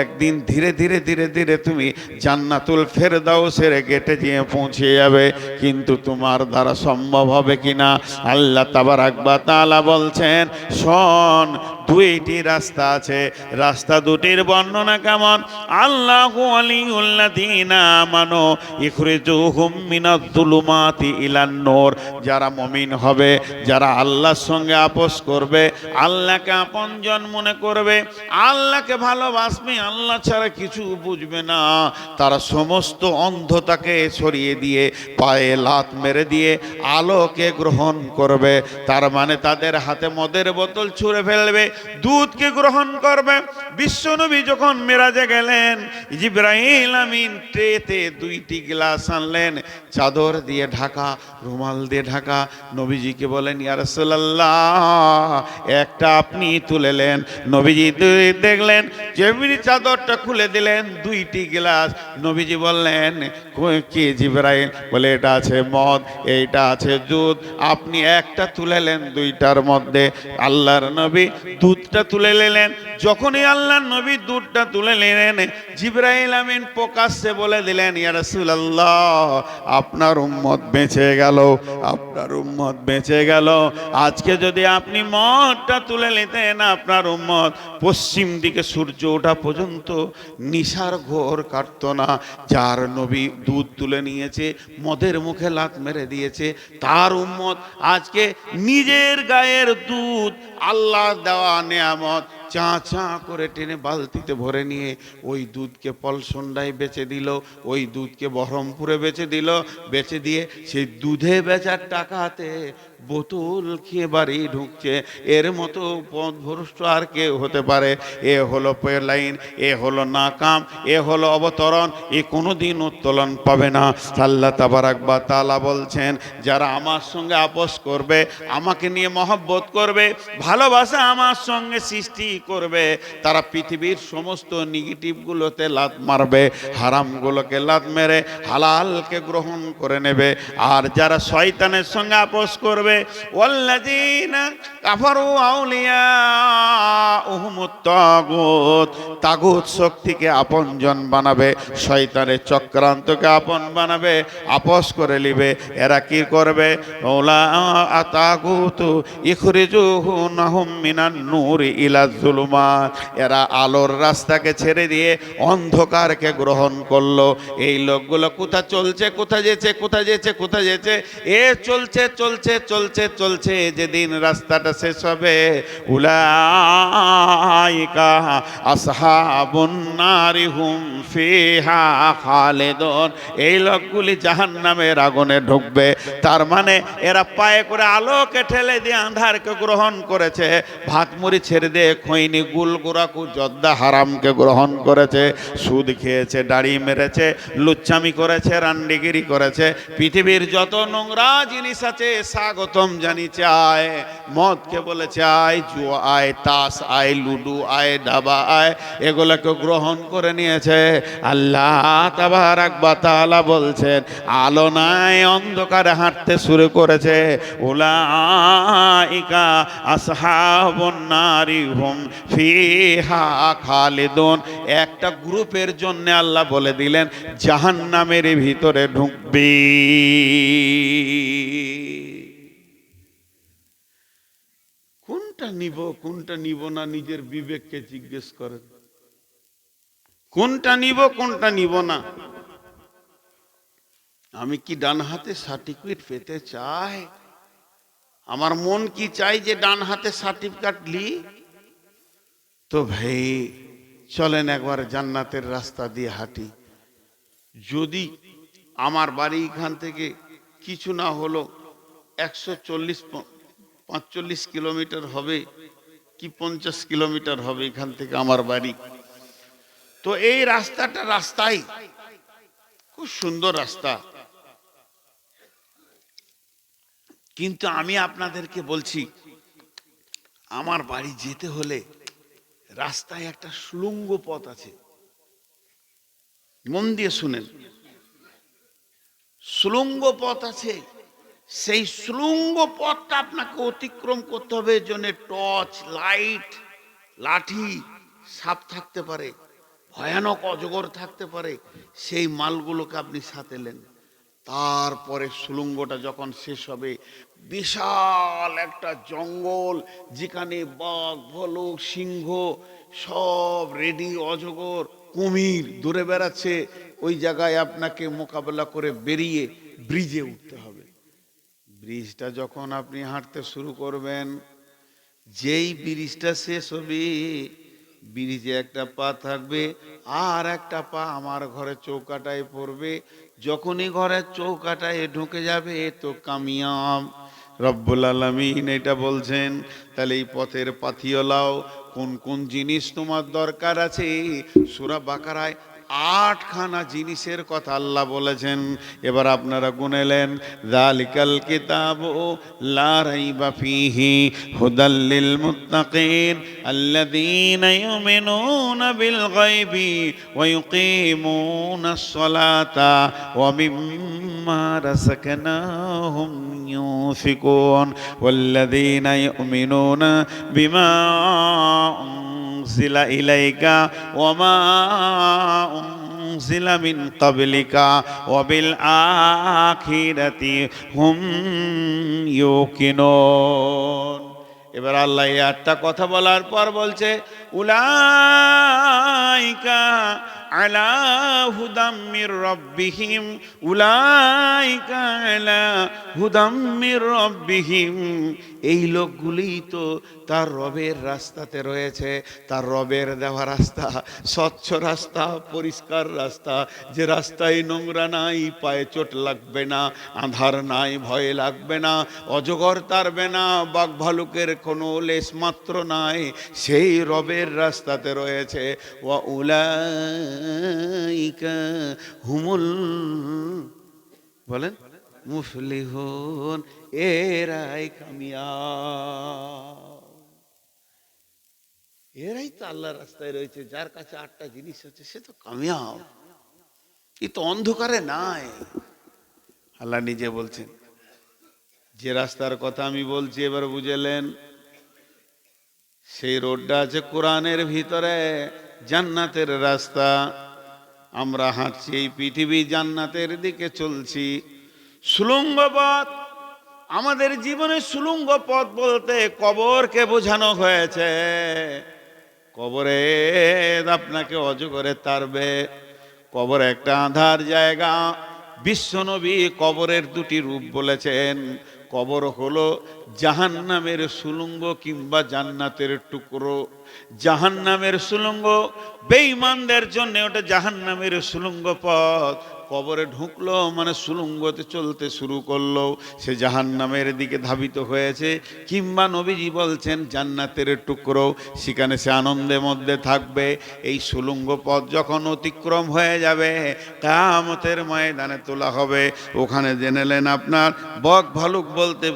একদিন ধীরে ধীরে ধীরে ধীরে তুমি জান্নাতুল ফেরদাউসের গেটে গিয়ে পৌঁছে যাবে। কিন্তু তোমার দ্বারা সম্ভব হবে কিনা? আল্লাহ তাবারাক ওয়া তাআলা বলছেন, শোন, দুইটি রাস্তা আছে, রাস্তা দুটির বর্ণনা কেমন? আল্লাহু ওয়ালিয়ুল্লাযীনা আমানু ইখরিজুহুম মিনাজ যুলুমাতি ইলান নূর, যারা মুমিন হবে, যারা আল্লাহর সঙ্গে আপোস করবে, আল্লাহকে আপনজন মনে করবে, আল্লাহকে ভালোবাসবে, আল্লাহ ছাড়া কিছু বুঝবে না, তারা সমস্ত অন্ধতাকে সরিয়ে দিয়ে পায়ে লাত মেরে দিয়ে আলোকে গ্রহণ করবে। তার মানে তাদের হাতে মদের বোতল ছুঁড়ে ফেলবে, দুধকে গ্রহণ করবে। বিশ্বনবী যখন মেরাজে গেলেন, জিবরাইল আমিন ট্রেতে দুইটি গ্লাস আনলেন, চাদর দিয়ে ঢাকা, রুমাল দিয়ে ঢাকা। নবীজিকে বলেন ইয়া রাসূলুল্লাহ, একটা আপনি তুলেলেন। নবীজি দেখলেন, যেমনি চাদরটা খুলে দিলেন, দুইটি গ্লাস। নবীজি বললেন কি জিবরাইল? বলে এটা আছে মদ, এইটা আছে দুধ। আপনি একটা তুলেলেন দুইটার মধ্যে। আল্লাহর নবী দুধটা তুলে নিলেন। যখনই আল্লাহর নবী দুধটা তুলে নিলেন, জিবরাইল আমিন প্রকাশ্যে বলে দিলেন ইয়া রাসূলুল্লাহ, আপনার উম্মত বেঁচে গেল, আপনার উম্মত বেঁচে গেল। আজকে যদি আপনি মদটা তুলে নিতেন, আপনার উম্মত পশ্চিম দিকে সূর্য ওঠা পর্যন্ত নিশার ঘোর কাটতো না। যার নবী দুধ তুলে নিয়েছে, মদের মুখে লাত মেরে দিয়েছে, তার উম্মত আজকে নিজের গায়ের দুধ, আল্লাহ দেওয়া নেয়ামত, চা চা করে টেনে বালতিতে ভরে নিয়ে ওই দুধকে পলসন্ডায় বেচে দিল, ওই দুধকে বহরমপুরে বেচে দিল। বেচে দিয়ে সেই দুধে বেচার টাকাতে বোতল খেয়ে বাড়ি ঢুকছে, এর মতো পথভ্রষ্ট আর কেউ হতে পারে? এ হলো লাইন, এ হলো নাকাম, এ হলো অবতরণ, এ কোনোদিন উত্তোলন পাবে না। আল্লাহ তাবারাক ওয়া তাআলা বলছেন, যারা আমার সঙ্গে আপোস করবে, আমাকে নিয়ে মহব্বত করবে, ভালোবাসা আমার সঙ্গে সৃষ্টি করবে, তারা পৃথিবীর সমস্ত নেগেটিভগুলোতে লাত মারবে, হারামগুলোকে লাত মেরে হালালকে গ্রহণ করে নেবে। আর যারা শয়তানের সঙ্গে আপোস করবে, ওয়াল্লাযীনা কাফারু আউলিয়াউহুমুত তাগুত, তাগুত শক্তিকে আপনজন বানাবে, শয়তানের চক্রান্তকে আপন বানাবে, আপোস করে নিবে। এরা কি করবে? ওলা তাগুতু ইখরিজুহুনাহুম মিনান নূরি ইলা যুলুমাত, এরা আলোর রাস্তাকে ছেড়ে দিয়ে অন্ধকারকে গ্রহণ করলো। এই লোকগুলো কোথায় চলছে, কোথায় যেছে, কোথায় যেছে, কোথায় যেছে? এ চলছে চলছে চলছে চলছে, যেদিন রাস্তাটা শেষ হবে, উলাইকা আসহাবুন নারি হুম ফিহা খালিদুন, এই লোকগুলি জাহান্নামের আগুনে ঢুকবে। তার মানে এরা পায়ে করে আলোকে ঠেলে দিয়ে আন্ধারকে গ্রহণ করেছে, ভাত মুড়ি ছেড়ে দিয়ে খৈনি গুল গোরাকু জর্দা হারামকে গ্রহণ করেছে, সুদ খেয়েছে, দাড়ি মেরেছে, লুচ্চামি করেছে, রান্ডিগিরি করেছে, পৃথিবীর যত নোংরা জিনিস আছে স্বাগতম জানি চায়, মদকে বলেছে আয়, জুয়া আয়, তাস আয়, লুডু আয়, ডাবা আয়, এগুলোকে গ্রহণ করে নিয়েছে। আল্লাহ তাবারাক ওয়া তাআলা বলছেন, আলো নাই, অন্ধকারে হাঁটতে শুরু করেছে। উলাইকা আসহাবুন নারি হুম ফিহা খালিদুন, একটা গ্রুপের জন্য আল্লাহ বলে দিলেন জাহান্নামের ভিতরে ঢুকবি। কোনটা নিব কোনটা নিব না, নিজের বিবেককে জিজ্ঞেস করেন, কোনটা নিব কোনটা নিব না। আমি কি ডান হাতে সার্টিফিকেট পেতে চাই? আমার মন কি চাই যে ডান হাতে সার্টিফিকেট লি? তো ভাই চলেন একবার জান্নাতের রাস্তা দিয়ে হাঁটি। যদি আমার বাড়ি এখান থেকে কিছু না হলো 140-45 কিলোমিটার হবে কি 50 কিলোমিটার হবে এখান থেকে আমার বাড়ি, তো এই রাস্তাই খুব সুন্দর রাস্তা। কিন্তু আমি আপনাদেরকে বলছি, আমার বাড়ি যেতে হলে রাস্তায় একটা সুড়ঙ্গ পথ আছে, মন দিয়ে শুনেন, সুড়ঙ্গ পথ আছে। সেই সুড়ঙ্গ পথটা আপনাকে অতিক্রম করতে হবে, এর জন্য টর্চ লাইট, লাঠি, সাপ থাকতে পারে, ভয়ানক অজগর থাকতে পারে, সেই মালগুলোকে আপনি সাথে নেন। তারপরে সুড়ঙ্গটা যখন শেষ হবে, বিশাল একটা জঙ্গল, যেখানে বাঘ, ভালুক, সিংহ সব রেডি, অজগর, কুমির দূরে বেড়াচ্ছে। ওই জায়গায় আপনাকে মোকাবেলা করে বেরিয়ে ব্রিজে উঠতে হবে। ব্রিজটা যখন আপনি হাঁটতে শুরু করবেন, যেই ব্রিজটা শেষ হবে, ব্রিজে একটা পা থাকবে, আর একটা পা আমার ঘরের চৌকাটায় পড়বে। যখনই ঘরের চৌকাটায় ঢুকে যাবে তো কামিয়াব। রব্বুল আলামিন এটা বলছেন। তাহলে এই পথের পাথিওলাও কোন কোন জিনিস তোমার দরকার আছে, সূরা বাকারায় 8খানা জিনিসের কথা আল্লাহ বলেছেন। এবার আপনারা গুনেলেন, যালিকাল কিতাবু লা রাইবা ফীহি হুদাল লিল মুত্তাকিন আল্লাযীনা ইউমিনুনা বিল গায়বি ওয়া ইউকিমুনাস সালাতা ওয়া মিম্মা রাযাকনাহুম ইউনফিকুন ওয়াল্লাযীনা ইউমিনুনা বিমা উনজিলা ইলাইকা ওয়া মা উনজিলা মিন ক্বাবলিকা ওয়া বিল আখিরাতি হুম ইউকিনুন। এবার আল্লাহ এই 8টা কথা বলার পর বলছে, উলাইকা আলা হুদাম মির রাব্বিহিম উলাইকা আলা হুদাম মির রাব্বিহিম। এই লোকগুলি তো তার রবের রাস্তাতে রয়েছে, তার রবের দেওয়া রাস্তা, স্বচ্ছ রাস্তা, পরিষ্কার রাস্তা, যে রাস্তায় নোংরা নাই, পায়ে চোট লাগবে না, আঁধার নাই, ভয় লাগবে না, অজগর তাড়বে না, বাঘ ভালুকের কোনো লেশ মাত্র নাই, সেই রবের রাস্তাতে রয়েছে। ওয়া উলাইকা হুমুল, বলেন, মুফলিহুন, এরাই কামিয়াব। এরাই তো আল্লাহর রাস্তায় রয়েছে। যার কাছে 8টা জিনিস আছে সে তো কামিয়াব, এ তো অন্ধকারে নাই। আল্লাহ নিজে বলছেন, যে রাস্তার কথা আমি বলছি এবার বুঝলেন, সেই রোডটা আছে কোরআনের ভিতরে, জান্নাতের রাস্তা। আমরা হাঁটছি এই পৃথিবী জান্নাতের দিকে চলছি। সুলঙ্গ পথ, আমাদের জীবনে সুলঙ্গ পথ বলতে কবরকে বোঝানো হয়েছে। কবরে আপনাকে অজগরে তাড়বে, কবর একটা আঁধার জায়গা। বিশ্বনবী কবরের 2টি রূপ বলেছেন। কবর হলো জাহান্নামের সুলঙ্গ কিংবা জান্নাতের টুকরো। জাহান্নামের সুলঙ্গ বেঈমানদের জন্য ওটা জাহান্নামের সুলঙ্গ পথ। কবরে ঢুকলো মানে সুলঙ্গতে চলতে শুরু করলো, সে জাহান্নামের দিকে ধাবিত হয়েছে। কিংবা নবীজি বলছেন জান্নাতের টুকরো, সেখানে সে আনন্দের মধ্যে থাকবে। এই সুলঙ্গ পথ যখন অতিক্রম হয়ে যাবে, কিয়ামতের ময়দানে তোলা হবে। ওখানে জেনেলেন আপনার বক ভালুক বলতে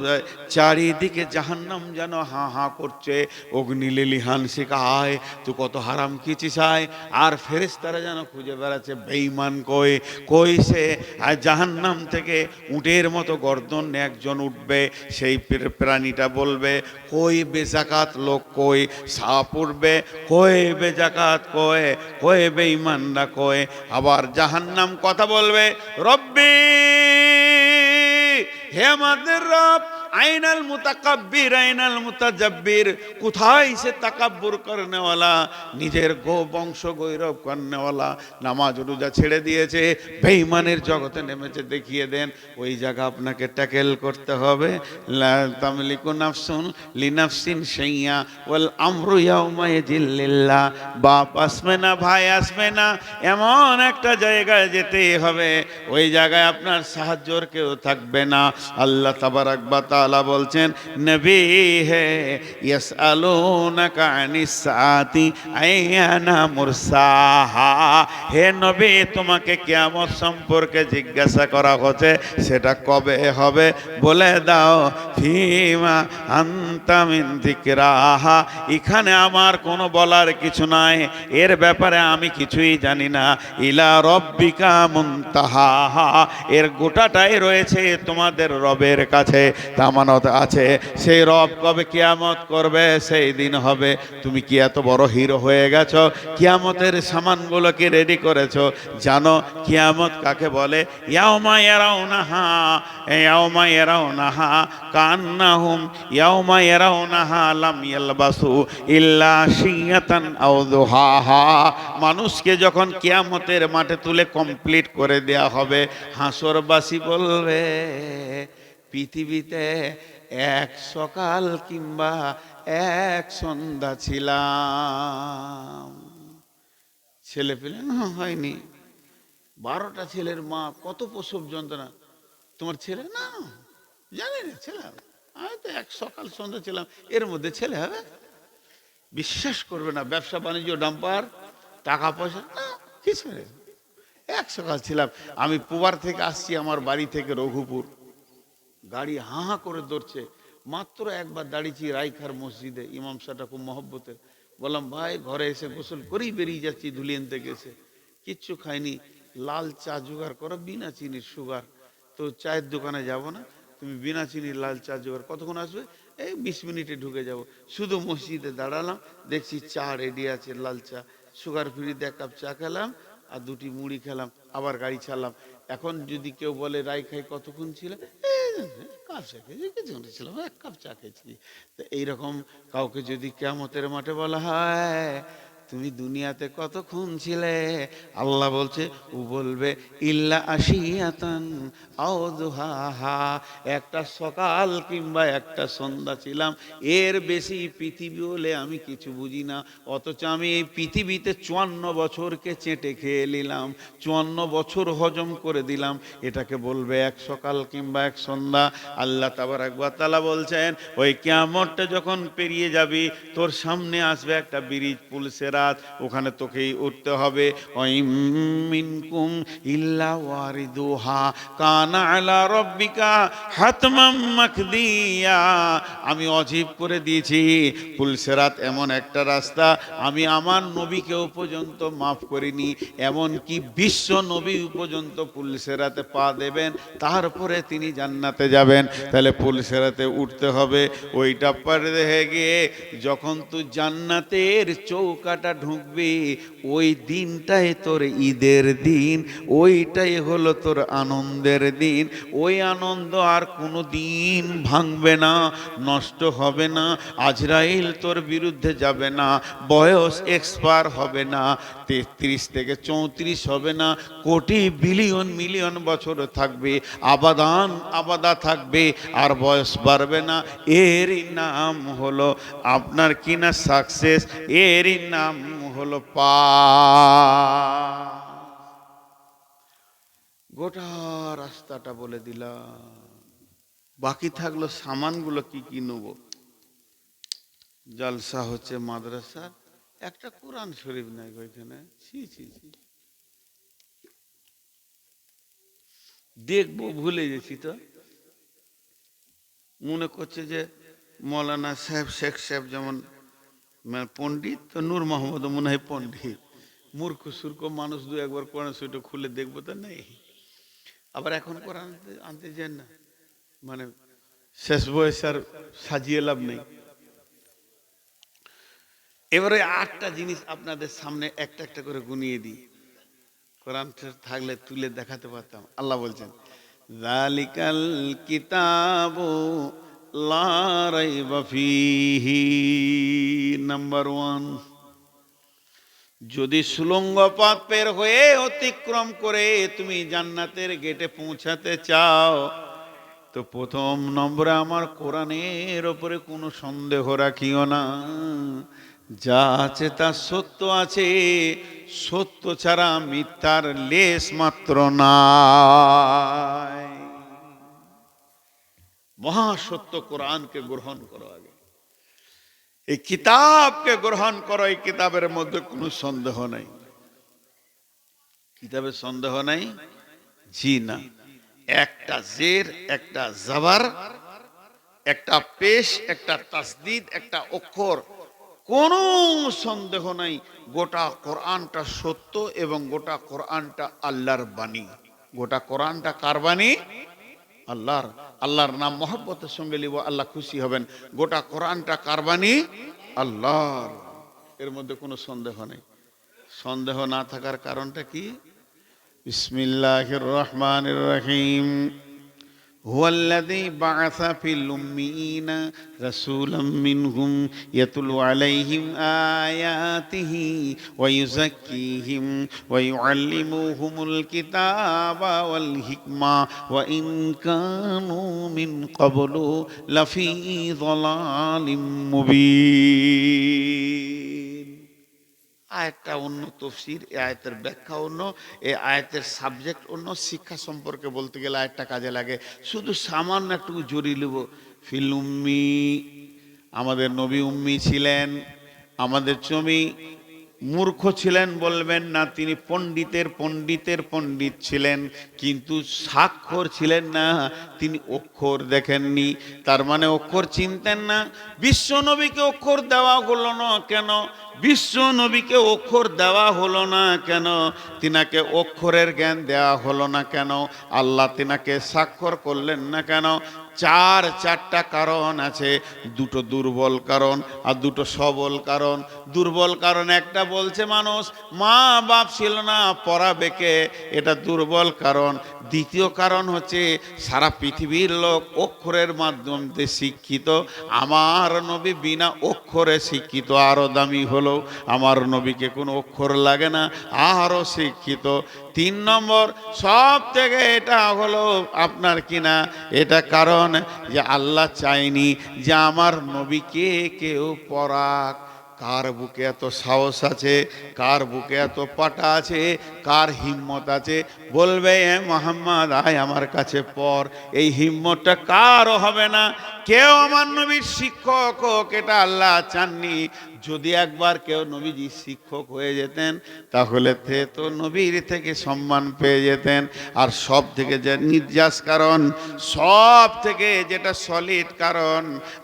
চারিদিকে জাহান্নাম যেন হা হা করছে, অগ্নি লেলিহান শেখায়, তুই কত হারাম খেয়েছিস আয়। আর ফেরেশতারা যেন খুঁজে বেড়াচ্ছে বেঈমান কই কই সে। আর জাহান্নাম থেকে উটের মতো গর্দন একজন উঠবে, সেই প্রাণীটা বলবে কই বেজাকাত লোক কই। সাপ উঠবে, কই বেজাকাত কই, কই বেঈমানরা কই। আবার জাহান্নাম কথা বলবে, রব্বি, হে আমাদের রব, আইনাল মুতাকাব্বির আইনাল মুতাজাব্বির, কোথায় সে তাকাব্বুর করনেওয়ালা, নিজের বংশ গৌরব করনেওয়ালা, নামাজ রোজা ছেড়ে দিয়েছে, বেঈমানের জগতে নেমেছে, দেখিয়ে দেন। ওই জায়গা আপনাকে ট্যাকেল করতে হবে। লা তামলিকু নাফসুন লিনাফসিন শাইয়া ওয়াল আমরু ইয়াউমাইযিন লিল্লাহ। বাপ আসবে না, ভাই আসবে না, এমন একটা জায়গায় যেতেই হবে, ওই জায়গায় আপনার সাহায্যর কেউ থাকবে না। আল্লাহ তাবারাক ওয়া তাআলা বলছেন, নবী হে ইয়াসআলুনাকা আনিস সাআতি আইয়ানা মুরসাহা। হে নবী, তোমাকে কিয়ামত সম্পর্কে জিজ্ঞাসা করা হচ্ছে, সেটা কবে হবে বলে দাও। ফিমা আনতা মিন যিকরাহা, এখানে আমার কোনো বলার কিছু নাই, এর ব্যাপারে আমি কিছুই জানি না। ইলা রব্বিকা মুনতাহাহা, এর গোটাটাই রয়েছে তোমাদের রবের কাছে। তামানত আছে, সেই রব কবে কিয়ামত করবে সেই দিন হবে। তুমি কি এত বড় হিরো হয়ে গেছো, কিয়ামতের সামানগুলোকে রেডি করেছো? জানো কিয়ামত কাকে বলে? ইয়াউমা ইয়ারাউনাহা, ইয়াউমা ইয়ারাউনাহা কান্নাহুম ইয়াউমা ইয়ারাউনাহা লাম ইয়ালবাসু ইল্লা শিয়াতান আও দুহাহা। মানুষকে যখন কিয়ামতের মাঠে তুলে কমপ্লিট করে দেয়া হবে, হাসরবাসী বলবে পৃথিবীতে এক সকাল কিংবা এক সন্ধ্যা ছিলাম। ছেলে পেলে না হয়নি, 12টা ছেলের মা, কত প্রসব যন্ত্রণা। তোমার ছেলে না, জানি না ছেলে হবে, আমি তো এক সকাল সন্ধ্যা ছিলাম, এর মধ্যে ছেলে হবে? বিশ্বাস করবে না, ব্যবসা বাণিজ্য ডাম্পার, টাকা পয়সা না, কিছু নেই। এক সকাল ছিলাম। আমি পুবার থেকে আসছি, আমার বাড়ি থেকে রঘুপুর, গাড়ি হাঁ হাঁ করে দৌড়ছে। মাত্র একবার দাঁড়িয়েছি রাইখার মসজিদে, ইমাম সাহেবটা খুব মহব্বতের। বললাম ভাই, ঘরে এসে গোসল করেই বেরিয়ে যাচ্ছি ধুলিয়ান থেকে এসে, কিচ্ছু খাইনি, লাল চা জোগাড় করো বিনা চিনির, সুগার। তো চায়ের দোকানে যাব না, তুমি বিনা চিনির লাল চা জোগাড়, কতক্ষণ আসবে? এই 20 মিনিটে ঢুকে যাব। শুধু মসজিদে দাঁড়ালাম, দেখছি চা রেডি আছে, লাল চা, সুগার ফ্রিতে 1 কাপ চা খেলাম আর 2টি মুড়ি খেলাম, আবার গাড়ি ছাড়লাম। এখন যদি কেউ বলে রাইখাই কতক্ষণ ছিল, কাপ চা খেয়েছি, কিছু ছিলাম, 1 কাপ চা খেয়েছি। তো এইরকম কাউকে যদি কিয়ামতের মাঠে বলা হয়, তুমি দুনিয়াতে কতক্ষণ ছিলে? আল্লাহ বলছে, ও বলবে ইল্লা আশিয়াতান আও দুহাহা, একটা সকাল কিংবা একটা সন্ধ্যা ছিলাম, এর বেশি পৃথিবী হলে আমি কিছু বুঝি না। অথচ আমি এই পৃথিবীতে 54 বছরকে চেটে খেয়ে নিলাম, 54 বছর হজম করে দিলাম, এটাকে বলবে এক সকাল কিংবা এক সন্ধ্যা। আল্লাহ তাবারক ওয়া তাআলা বলছেন, ওই কিয়ামতটা যখন পেরিয়ে যাবি, তোর সামনে আসবে একটা ব্রিজ, পুল সিরাত, ওখানে তোকেই উঠতে হবে। ওয়াইম মিনকুম ইল্লা ওয়ারিদুহা কানা আলা রাব্বিকা হাতমাম মাকদিয়া। আমি অজীব করে দিয়েছি, পুল সিরাত এমন একটা রাস্তা, আমি আমার নবীকেও পর্যন্ত মাফ করিনি, এমন কি বিশ্ব নবী পর্যন্ত পুল সিরাতে পা দেবেন, তারপরে তিনি জান্নাতে যাবেন। তাহলে পুল সিরাতে উঠতে হবে। ওইটা পার হয়ে গিয়ে যখন তুই জান্নাতের চৌকাটা ঢুকবি, ওই দিনটাই তোর ঈদের দিন, ওইটাই হলো তোর আনন্দের দিন। ওই আনন্দ আর কোনো দিন ভাঙবে না, নষ্ট হবে না, আজরাইল তোর বিরুদ্ধে যাবে না, বয়স এক্সপায়ার হবে না, 33 থেকে 34 হবে না, কোটি বিলিয়ন মিলিয়ন বছর থাকবে, আবাদান আবাদা থাকবে, আর বয়স বাড়বে না। এরই নাম হলো আপনার কিনা সাকসেস, এরই নাম হলো গোটা রাস্তাটা বলে দিলাম। বাকি থাকলো সামানগুলো কি কি নেব। জলসা হচ্ছে মাদ্রাসার, একটা কোরআন শরীফ নাই ওইখানে। ছি ছি ছি, দেখবো ভুলে গেছি তো। মনে করছে যে মৌলানা সাহেব, শেখ সাহেব যেমন পণ্ডিত, তো নূর মোহাম্মদ মনে হয় পণ্ডিত। মূর্খ সূর্খ মানুষ দু একবার কোরআন শরীফটা খুলে দেখবো তো নেই। আবার এখন কোরআন আনতে যান না, মানে শেষ বয়স আর সাজিয়ে লাভ নেই। এবারে 8টা জিনিস আপনাদের সামনে একটা একটা করে গুনিয়ে দিই, কোরআন থাকলে তুলে দেখাতে পারতাম। আল্লাহ বলছেন, যালিকাল কিতাবু লা রাইবা ফীহি। নাম্বার 1, যদি সুলঙ্গ পথ পের হয়ে অতিক্রম করে তুমি জান্নাতের গেটে পৌঁছাতে চাও, তো প্রথম নম্বরে আমার কোরআনের ওপরে কোনো সন্দেহ রাখিও না। যা আছে তা সত্য আছে, সত্য ছাড়া মিথ্যার লেশ মাত্র নাই। মহাসত্য কোরআনকে গ্রহণ করো আগে, এই কিতাবকে গ্রহণ করো। এই কিতাবের মধ্যে কোনো সন্দেহ নাই, কিতাবের সন্দেহ নাই, জি না। একটা জের, একটা জবর, একটা পেশ, একটা তাসদিদ, একটা অক্ষর, কোনো সন্দেহ নাই। গোটা কোরআনটা সত্য এবং গোটা কোরআনটা আল্লাহর বাণী। গোটা কোরআনটা কার বাণী? আল্লাহর। আল্লাহর নাম মহব্বতের সঙ্গে লিব, আল্লাহ খুশি হবেন। গোটা কোরআনটা কার বাণী? আল্লাহর। এর মধ্যে কোনো সন্দেহ নেই। সন্দেহ না থাকার কারণটা কি? বিসমিল্লাহির রহমানির রহিম। হুয়াল্লাযী বা'আসা ফিল উম্মিয়িনা রাসূলাম মিনহুম ইয়াতলু আলাইহিম আয়াতিহি ওয়া ইউযাক্কিহিম ওয়া ইউআল্লিমুহুমুল কিতাবা ওয়াল হিকমা ওয়া ইন কানু মিন ক্বাবলু লাফী যালালিম মুবিন। আয়াতটা অন্য, তফসির, এই আয়াতের ব্যাখ্যা অন্য, এই আয়াতের সাবজেক্ট অন্য। শিক্ষা সম্পর্কে বলতে গেলে আয়াতটা কাজে লাগে। শুধু সামান্য একটু জড়িয়ে নেব। ফিল উম্মি, আমাদের নবী উম্মি ছিলেন। আমাদের নবী মূর্খ ছিলেন বলবেন না, তিনি পণ্ডিতের পণ্ডিতের পণ্ডিত ছিলেন, কিন্তু স্বাক্ষর ছিলেন না, তিনি অক্ষর দেখেননি, তার মানে অক্ষর চিনতেন না। বিশ্ব নবীকে অক্ষর দেওয়া হলো না কেন? বিশ্ব নবীকে অক্ষর দেওয়া হলো না কেন? তিনাকে অক্ষরের জ্ঞান দেওয়া হলো না কেন? আল্লাহ তিনাকে স্বাক্ষর করলেন না কেন? চারটা কারণ আছে। দুটো দুর্বল কারণ আর দুটো সবল কারণ। দুর্বল কারণ একটা বলছে মানুষ মা বাপ ছিল না, পড়াবে কে, এটা দুর্বল কারণ। দ্বিতীয় কারণ হচ্ছে সারা পৃথিবীর লোক অক্ষরের মাধ্যমে শিক্ষিত, আমার নবী বিনা অক্ষরে শিক্ষিত, আরো দামি হলো। হলেও আমার নবীকে কোনো অক্ষর লাগে না, আরও শিক্ষিত। 3 নম্বর সব থেকে এটা হলো আপনার কিনা এটা কারণ যে আল্লাহ চায়নি যে আমার নবীকে কেউ পরাক। কার বুকে এত সাহস আছে, কার বুকে এত পাটা আছে, কার হিম্মত আছে বলবে এ মোহাম্মদ আয় আমার কাছে পর? এই হিম্মতটা কারও হবে না। কেউ আমার নবীর শিক্ষক হোক এটা আল্লাহ চাননি। যদি একবার কেউ নবীজির শিক্ষক হয়ে যেতেন তাহলে তো নবীর থেকে সম্মান পেয়ে যেতেন। আর সব থেকে যে নির্যাস কারণ, সব থেকে যেটা সলিড কারণ,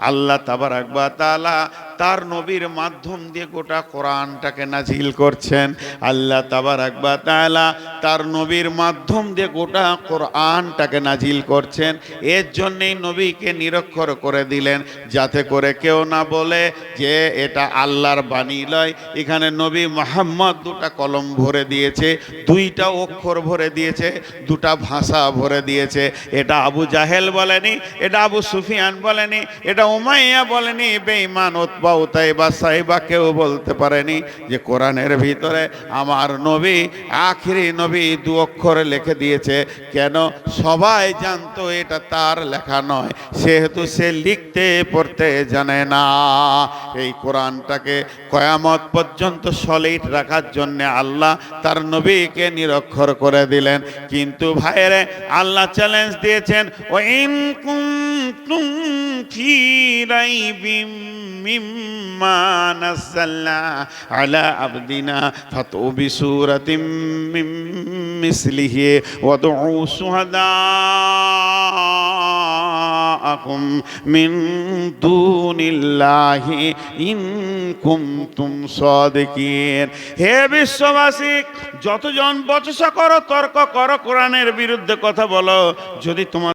আল্লাহ তাবারাক ওয়া তাআলা তার নবীর মাধ্যম দিয়ে গোটা কোরআনটাকে নাজিল করছেন। আল্লাহ তাবারাক ওয়া তাআলা তার নবীর মাধ্যম দিয়ে গোটা কোরআনটাকে নাজিল করছেন। এর জন্যেই নবীকে নিরক্ষর করে দিলেন, যাতে করে কেউ না বলে যে এটা আল্লাহর বাণী লয়। এখানে নবী মুহাম্মদ 2টা কলম ভরে দিয়েছে, 2টা অক্ষর ভরে দিয়েছে, 2টা ভাষা ভরে দিয়েছে। এটা আবু জাহেল বলেনি, এটা আবু সুফিয়ান বলেনি, এটা উমাইয়া বলেনি, বেঈমান উতবা উতাইবা সাইবা কেউ বলতে পারেনি যে কোরআনের ভিতরে আমার নবী আখিরি নবী 2 অক্ষরে লিখে দিয়েছে। কেন? সবাই জানতো এটা তার লেখা নয়, সেহেতু সে লিখতে পড়তে জানে না। এই কোরআনটাকে কিয়ামত পর্যন্ত সলিড রাখার জন্য আল্লাহ তার নবীকে নিরক্ষর করে দিলেন। কিন্তু ভাইরে আল্লাহ চ্যালেঞ্জ দিয়েছেন, ওয়া ইন কুনতুম ফি রাইবিম মিম্মা নাযালনা আলা আবদিনা ফাতু বিসূরাতিম মিন মিসলিহি ওয়াদউ শুহাদাআকুম মিন দুনিল্লাহি ইন কুনতুম সাদিকিন। হে বিশ্ববাসী, যতজন বচসা করো, তর্ক করো, কোরআনের বিরুদ্ধে কথা বলো, যদি তোমার